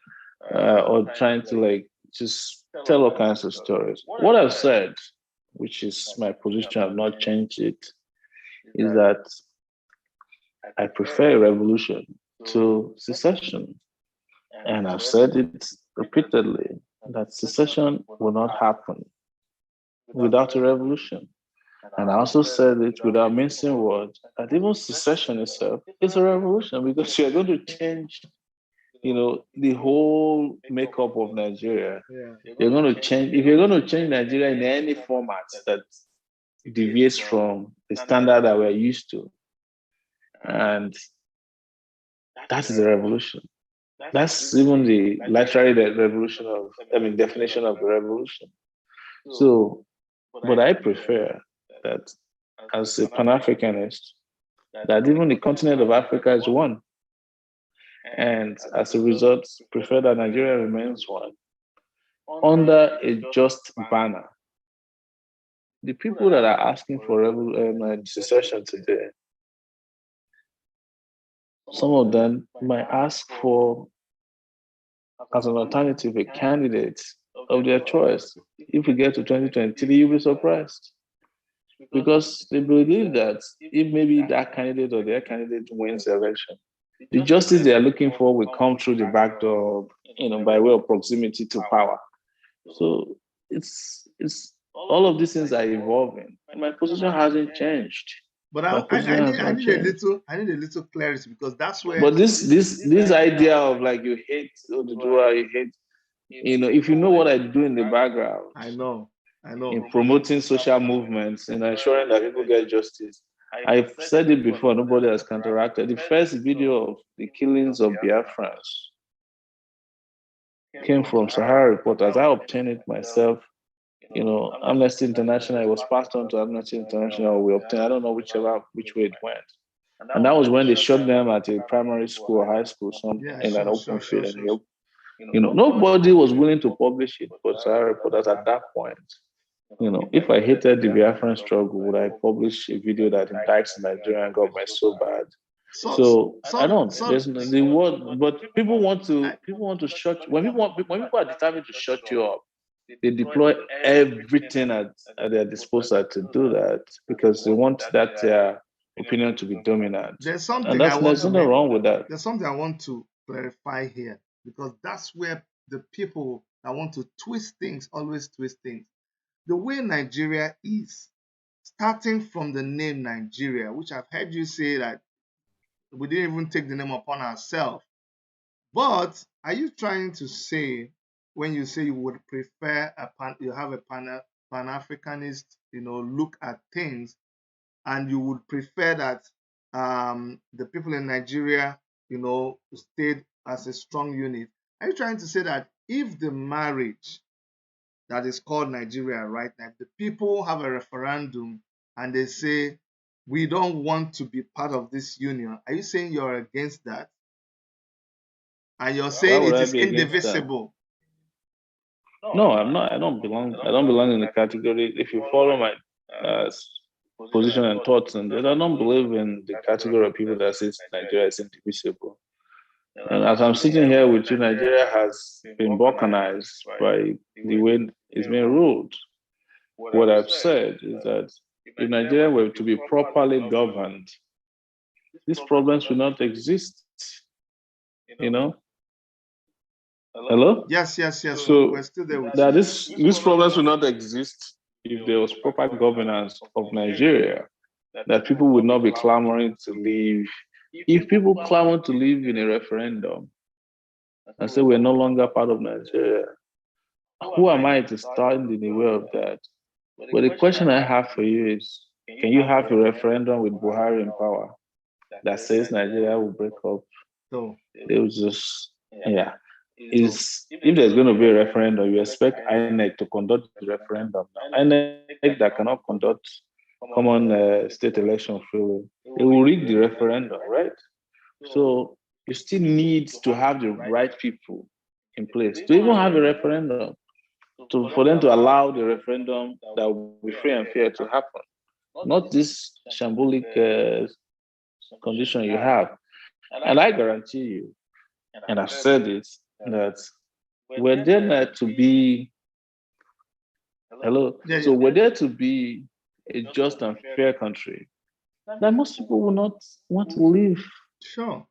Speaker 3: or trying to just tell all kinds of stories. What I've said, which is my position, I've not changed it, is that I prefer a revolution to secession. And I've said it repeatedly that secession will not happen without a revolution. And I also said it without mincing words, that even secession itself is a revolution because you're going to change, the whole makeup of Nigeria.
Speaker 1: Yeah.
Speaker 3: You're going to change, if you're going to change Nigeria in any format that deviates from the standard that we're used to, and that is a revolution. That's even literally the definition of the revolution. So, but I prefer that as a Pan-Africanist, that even the continent of Africa is one. And as a result, prefer that Nigeria remains one under a just banner. The people that are asking for secession today, some of them might ask for, as an alternative, a candidate of their choice. If we get to 2023, you'll be surprised. Because they believe that if maybe that candidate or their candidate wins the election, the justice they are looking for will come through the back door, by way of proximity to power. So it's all of these things are evolving, and my position hasn't changed.
Speaker 1: But I need a little clarity, because that's where.
Speaker 3: But this idea of you hate Oduduwa, you hate, if you know what I do in the background.
Speaker 1: I know.
Speaker 3: In promoting social movements and ensuring that people get justice. I've said it before, nobody has counteracted. The first video of the killings of Biafrans came from Sahara Reporters. I obtained it myself. Amnesty International, it was passed on to Amnesty International. We obtained, I don't know which way it went. And that was when they shot them at a primary school or high school, some
Speaker 1: Yeah,
Speaker 3: in an
Speaker 1: sure,
Speaker 3: open
Speaker 1: sure, sure,
Speaker 3: field.
Speaker 1: sure.
Speaker 3: And nobody was willing to publish it, but Sahara reporters at that point. If I hated the Biafran struggle, would I publish a video that indicts the Nigerian government so bad? So I don't. There's the word, but people want to shut. When people are determined to shut you up, they deploy everything at their disposal to do that because they want that their opinion to be dominant.
Speaker 1: There's
Speaker 3: And
Speaker 1: something
Speaker 3: there's nothing wrong with that.
Speaker 1: There's something I want to clarify here because that's where the people that want to twist things always twist things. The way Nigeria is, starting from the name Nigeria, which I've heard you say that we didn't even take the name upon ourselves. But are you trying to say when you say you would prefer you have a pan-Africanist, look at things, and you would prefer that the people in Nigeria, stayed as a strong unit? Are you trying to say that if the marriage that is called Nigeria right now, the people have a referendum and they say we don't want to be part of this union, are you saying you're against that? And you're saying it is indivisible?
Speaker 3: No, I'm not. I don't belong. I don't belong in the category. If you follow my position and thoughts on that, I don't believe in the category of people that says Nigeria is indivisible. And as I'm sitting here with you, Nigeria has been balkanized by the way it's been ruled. What I've said is that if Nigeria were to be properly governed, these problems will not exist. Hello?
Speaker 1: Yes.
Speaker 3: So
Speaker 1: we're still there with
Speaker 3: that these problems will not exist if there was proper governance of Nigeria, that people would not be clamoring to leave. If people clamor to leave in a referendum and say we're no longer part of Nigeria, who am I to stand in the way of that? But the question I have for you is, can you have a referendum with Buhari in power that says Nigeria will break up?
Speaker 1: So
Speaker 3: it was just, is if there's going to be a referendum, you expect INEC to conduct the referendum. INEC that cannot conduct common state election freely, it will rig the referendum, right? So you still need to have the right people in place to even have a referendum, for them to allow the referendum that will be free and fair to happen. Not this shambolic condition you have. And I guarantee you, and I've said it, that we're there to be, so we're there to be a just and fair country, that most people will not want to live.
Speaker 1: Sure.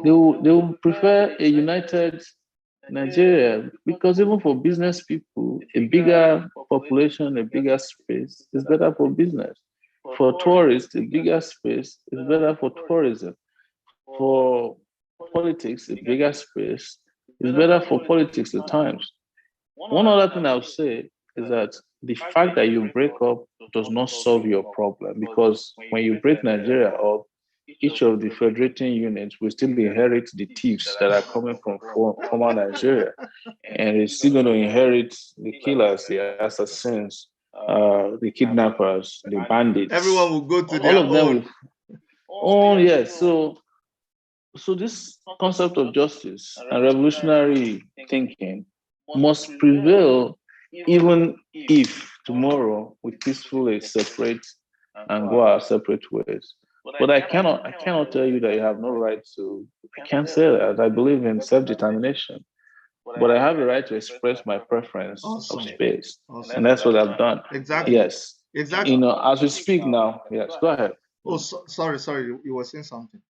Speaker 3: They will prefer a united Nigeria, because even for business people, a bigger population, a bigger space is better for business. For tourists, a bigger space is better for tourism. For politics, a bigger space is better for politics at times. One other thing I'll say is that the fact that you break up does not solve your problem, because when you break Nigeria up, each of the federating units will still inherit the thieves that are coming from former Nigeria, and it's still going to inherit the killers, the assassins, the kidnappers, the bandits.
Speaker 1: Everyone will go to
Speaker 3: all of them. Yes. So this concept of justice and revolutionary thinking must prevail, even if tomorrow we peacefully separate and go our separate ways. But I cannot tell you that you have no right to. I can't say that. I believe in self-determination, but I have a right to express my preference of space, and that's what I've done.
Speaker 1: Exactly.
Speaker 3: Yes.
Speaker 1: Exactly.
Speaker 3: As we speak now. Yes. Go ahead.
Speaker 1: Oh, sorry. You were saying something.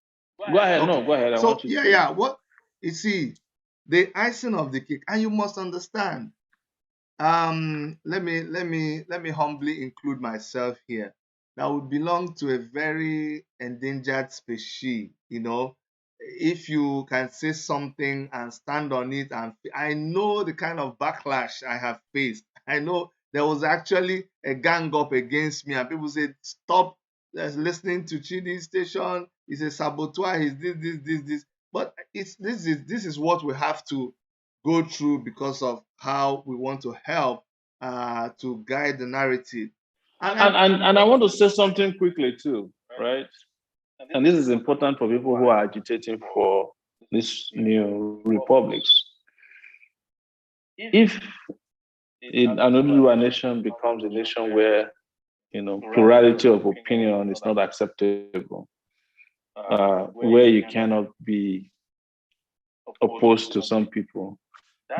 Speaker 3: Go ahead. Okay. No, go ahead.
Speaker 1: So yeah. What you see, the icing of the cake, and you must understand. Let me humbly include myself here. That would belong to a very endangered species. If you can say something and stand on it, and I know the kind of backlash I have faced. I know there was actually a gang up against me, and people said, "Stop listening to Chidi station. He's a saboteur. He's this." But this is what we have to go through because of how we want to help to guide the narrative.
Speaker 3: And I want to say something quickly too, right? And this is important for people who are agitating for these new republics. If another nation becomes a nation where plurality of opinion is not acceptable, where you cannot be opposed to some people,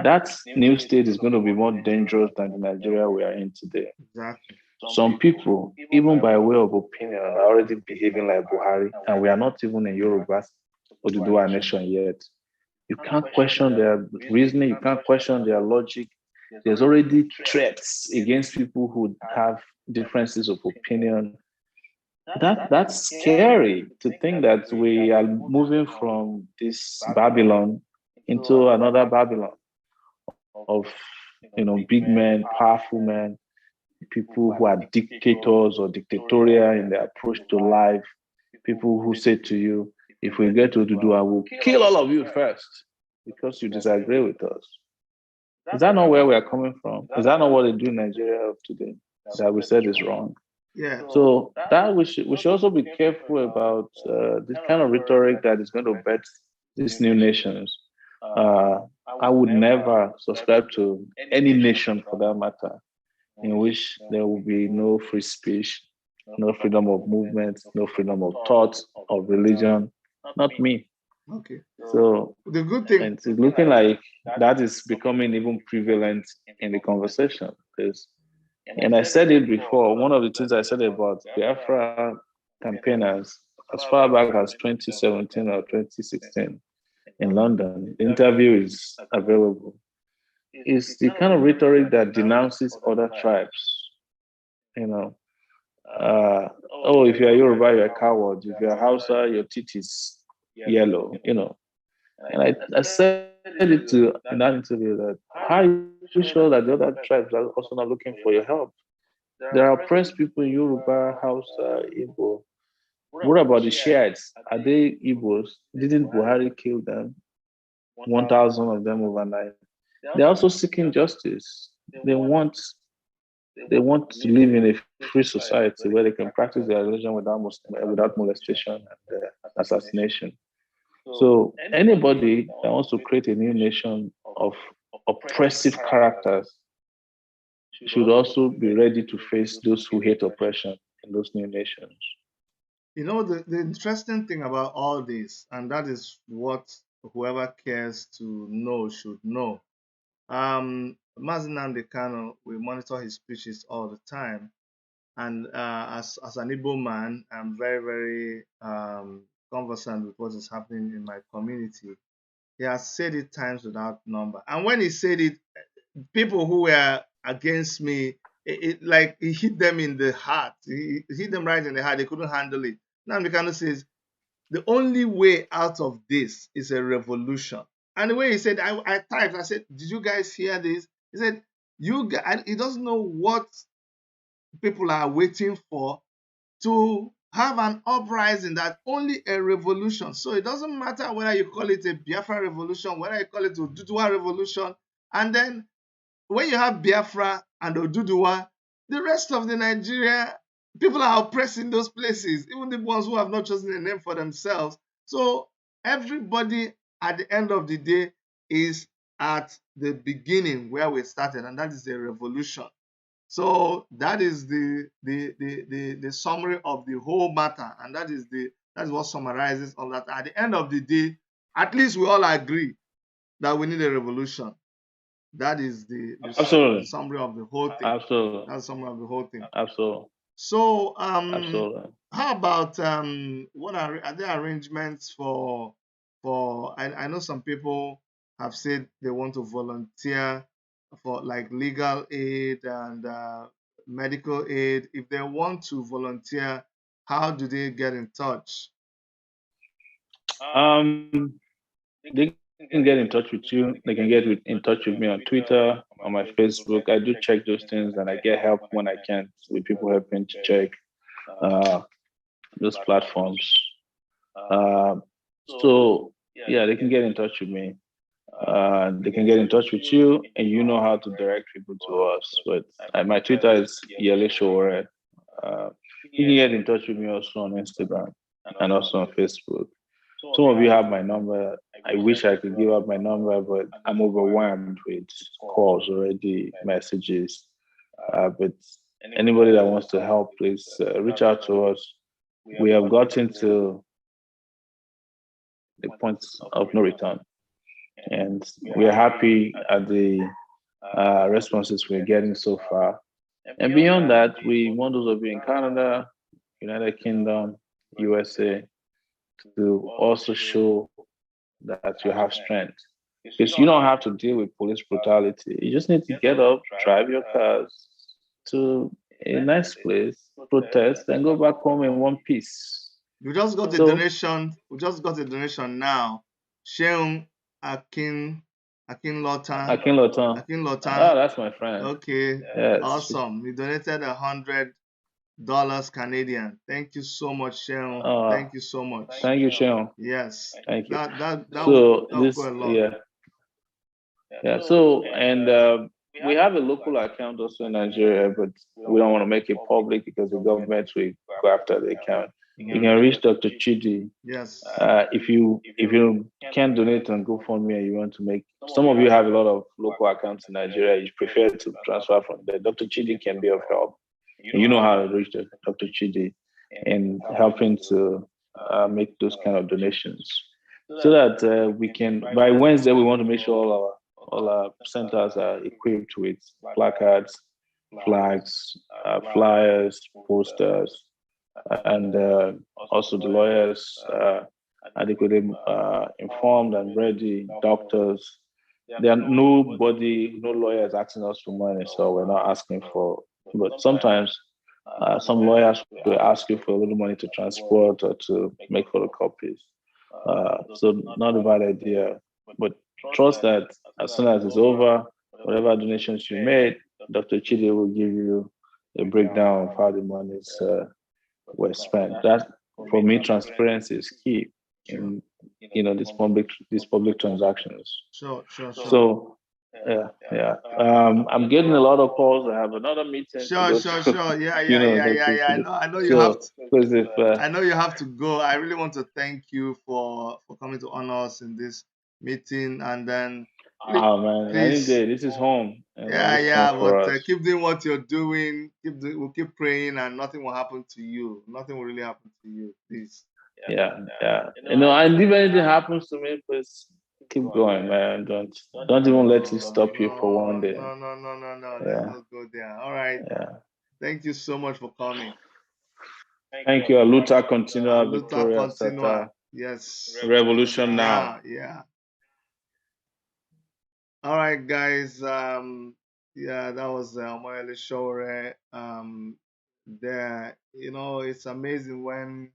Speaker 3: that new state is going to be more dangerous than the Nigeria we are in today.
Speaker 1: Exactly.
Speaker 3: Some people, even by way of opinion, are already behaving like Buhari, and we are not even in Yoruba or the Dua nation yet. You can't question their reasoning, you can't question their logic. There's already threats against people who have differences of opinion. That's scary to think that we are moving from this Babylon into another Babylon of big men, powerful men, people who are dictators or dictatorial in their approach to life, people who say to you, if we get to Dudu, I will kill all of you first because you disagree with us. Is that not where we are coming from? Is that not what they do in Nigeria of today? That we said is wrong.
Speaker 1: Yeah.
Speaker 3: So that we should also be careful about this kind of rhetoric that is going to bet these new nations. I would never subscribe to any nation for that matter in which there will be no free speech, no freedom of movement, no freedom of thought, of religion. Not me.
Speaker 1: Okay.
Speaker 3: So
Speaker 1: the good thing,
Speaker 3: it's looking like that is becoming even prevalent in the conversation. And I said it before, one of the things I said about Biafra campaigners as far back as 2017 or 2016 in London, the interview is available. It's the kind of rhetoric that denounces other tribes. Oh, if you're Yoruba, you're a coward. If you're Hausa, your teeth is yellow, And I said it to in that interview that how are you sure that the other tribes are also not looking for your help? There are oppressed people in Yoruba, Hausa, Igbo. What about the Shiites? Are they Igbos? Didn't Buhari kill them? 1,000 of them overnight. They're also seeking justice. They want to live in a free society where they can practice their religion without molestation and assassination. So anybody that wants to create a new nation of oppressive characters should also be ready to face those who hate oppression in those new nations.
Speaker 1: The interesting thing about all this, and that is what whoever cares to know should know. Mazi Nnamdi Kanu, we monitor his speeches all the time. And as an Igbo man, I'm very, very conversant with what is happening in my community. He has said it times without number. And when he said it, people who were against me, like he hit them in the heart. He hit them right in the heart. They couldn't handle it. Now Kanu says, the only way out of this is a revolution. And the way he said, I typed, I said, did you guys hear this? He said, you guys, he doesn't know what people are waiting for to have an uprising, that only a revolution. So it doesn't matter whether you call it a Biafra revolution, whether you call it a Oduduwa revolution. And then when you have Biafra and Oduduwa, the rest of the Nigeria, people are oppressing those places, even the ones who have not chosen a name for themselves. So everybody at the end of the day is at the beginning where we started, and that is a revolution. So that is the summary of the whole matter, and that is what summarizes all that. At the end of the day, at least we all agree that we need a revolution. That is the summary of the whole thing.
Speaker 3: Absolutely.
Speaker 1: That's the summary of the whole thing.
Speaker 3: Absolutely.
Speaker 1: So
Speaker 3: Absolutely.
Speaker 1: how about what are there arrangements for I know some people have said they want to volunteer for like legal aid and medical aid. If they want to volunteer, how do they get in touch?
Speaker 3: They can get in touch with you. They can get in touch with me on Twitter, on my Facebook. I do check those things, and I get help when I can with people helping to check those platforms. So yeah, they can get in touch with me. They can get in touch with you, and you know how to direct people to us. But my Twitter is Yele Showore. You can get in touch with me also on Instagram, and also on Facebook. Some of you have my number. I wish I could give out my number, but I'm overwhelmed with calls already, messages. But anybody that wants to help, please reach out to us. We have gotten to the point of no return, and we are happy at the responses we're getting so far. And beyond that, we want those of you in Canada, United Kingdom, USA to also show that you have strength. Because you don't have to deal with police brutality. You just need to get up, drive your cars to a nice place, protest, and go back home in one piece.
Speaker 1: We just got a
Speaker 3: So,
Speaker 1: donation. We just got a donation now. Sheung Akinlotan.
Speaker 3: Akinlotan.
Speaker 1: Akinlotan.
Speaker 3: Oh, that's my friend.
Speaker 1: Okay.
Speaker 3: Yes.
Speaker 1: Awesome. We donated $100 Canadian. Thank you so much, Sheung. Thank you so much.
Speaker 3: Thank you, Sheung.
Speaker 1: Yes.
Speaker 3: Thank you.
Speaker 1: That
Speaker 3: So
Speaker 1: will
Speaker 3: this,
Speaker 1: go a lot.
Speaker 3: yeah. So and we have a local account also in Nigeria, but we don't want to make it public because the government will go after the account. You can reach Dr. Chidi.
Speaker 1: Yes.
Speaker 3: If you can't donate on GoFundMe and you want to make, some of you have a lot of local accounts in Nigeria, you prefer to transfer from there. Dr. Chidi can be of help. And you know how to reach Dr. Chidi in helping to make those kind of donations, so that we can, by Wednesday we want to make sure all our centers are equipped with placards, flags, flyers, posters, and also the lawyers adequately informed and ready, doctors. There are no lawyers asking us for money, so we're not asking for. But sometimes some lawyers will ask you for a little money to transport or to make photocopies. So not a bad idea, but trust that as soon as it's over, whatever donations you made, Dr. Chidi will give you a breakdown of how the monies were spent. That, for me, transparency is key in these public transactions.
Speaker 1: Sure.
Speaker 3: So yeah. I'm getting a lot of calls. I have another meeting.
Speaker 1: Sure. Yeah. I know you have to.
Speaker 3: Please,
Speaker 1: I know you have to go. I really want to thank you for coming to honor us in this meeting, and then.
Speaker 3: Oh man, any day. This is home.
Speaker 1: Yeah. But keep doing what you're doing. We'll keep praying, and nothing will happen to you. Nothing will really happen to you. Please.
Speaker 3: Yeah. And if anything happens to me, please keep going, man. Don't even let it stop you for one day.
Speaker 1: No. Let's not go there. All right.
Speaker 3: Yeah.
Speaker 1: Thank you so much for coming.
Speaker 3: Thank you. Luta continua, Victoria
Speaker 1: continua.
Speaker 3: Sata.
Speaker 1: Yes.
Speaker 3: Revolution now.
Speaker 1: Yeah. All right, guys. That was Omoyele Shore. There, it's amazing when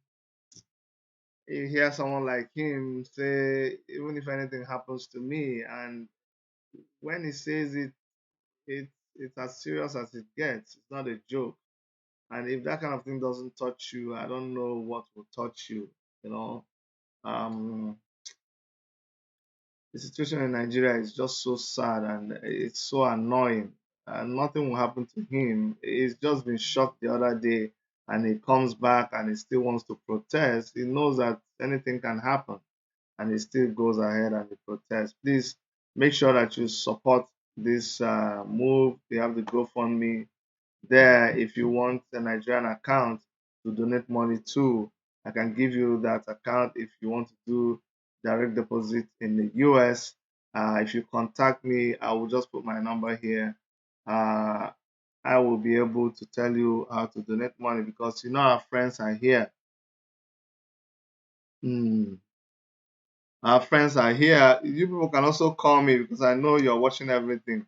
Speaker 1: you hear someone like him say, even if anything happens to me, and when he says it's as serious as it gets. It's not a joke. And if that kind of thing doesn't touch you, I don't know what will touch you. You know, um, the situation in Nigeria is just so sad and it's so annoying. And nothing will happen to him. He's just been shot the other day, and he comes back and he still wants to protest. He knows that anything can happen, and he still goes ahead and he protests. Please make sure that you support this move. They have the GoFundMe there. If you want a Nigerian account to donate money to, I can give you that account if you want to do direct deposit in the US. If you contact me, I will just put my number here. I will be able to tell you how to donate money, because our friends are here. Our friends are here. You people can also call me, because I know you're watching everything.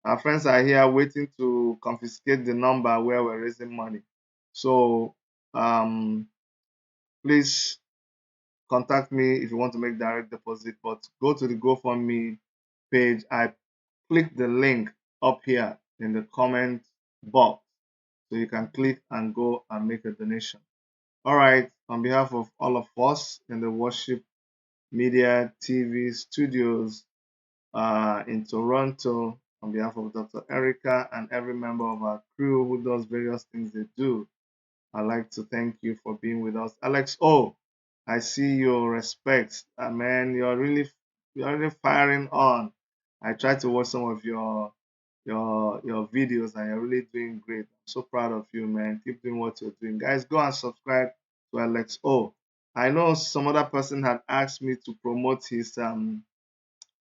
Speaker 1: Our friends are here waiting to confiscate the number where we're raising money. So please contact me if you want to make direct deposit, but go to the GoFundMe page. I click the link up here in the comment box, so you can click and go and make a donation. All right, on behalf of all of us in the Worship Media TV studios in Toronto, on behalf of Dr. Erica and every member of our crew who does various things they do, I'd like to thank you for being with us. Alex O, I see your respect. Man, you're really firing on. I try to watch some of your videos and you're really doing great. I'm so proud of you, man. Keep doing what you're doing. Guys, go and subscribe to Alex O. I know some other person had asked me to promote his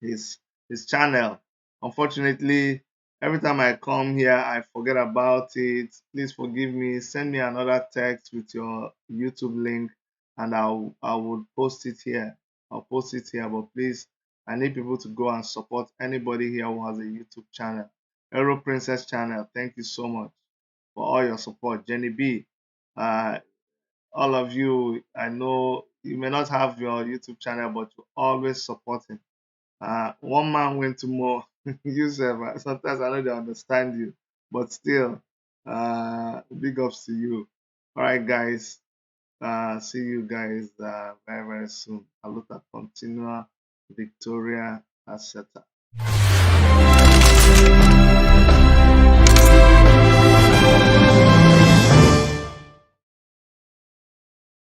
Speaker 1: his channel. Unfortunately, every time I come here, I forget about it. Please forgive me. Send me another text with your YouTube link, and I would post it here. I'll post it here. But please, I need people to go and support anybody here who has a YouTube channel. Aero Princess channel. Thank you so much for all your support. Jenny B. Uh, all of you, I know you may not have your YouTube channel, but you always supporting. One man went to more. You sometimes I know they understand you, but still, big ups to you. All right, guys. See you guys very, very soon. Aluta continua, Victoria, etc.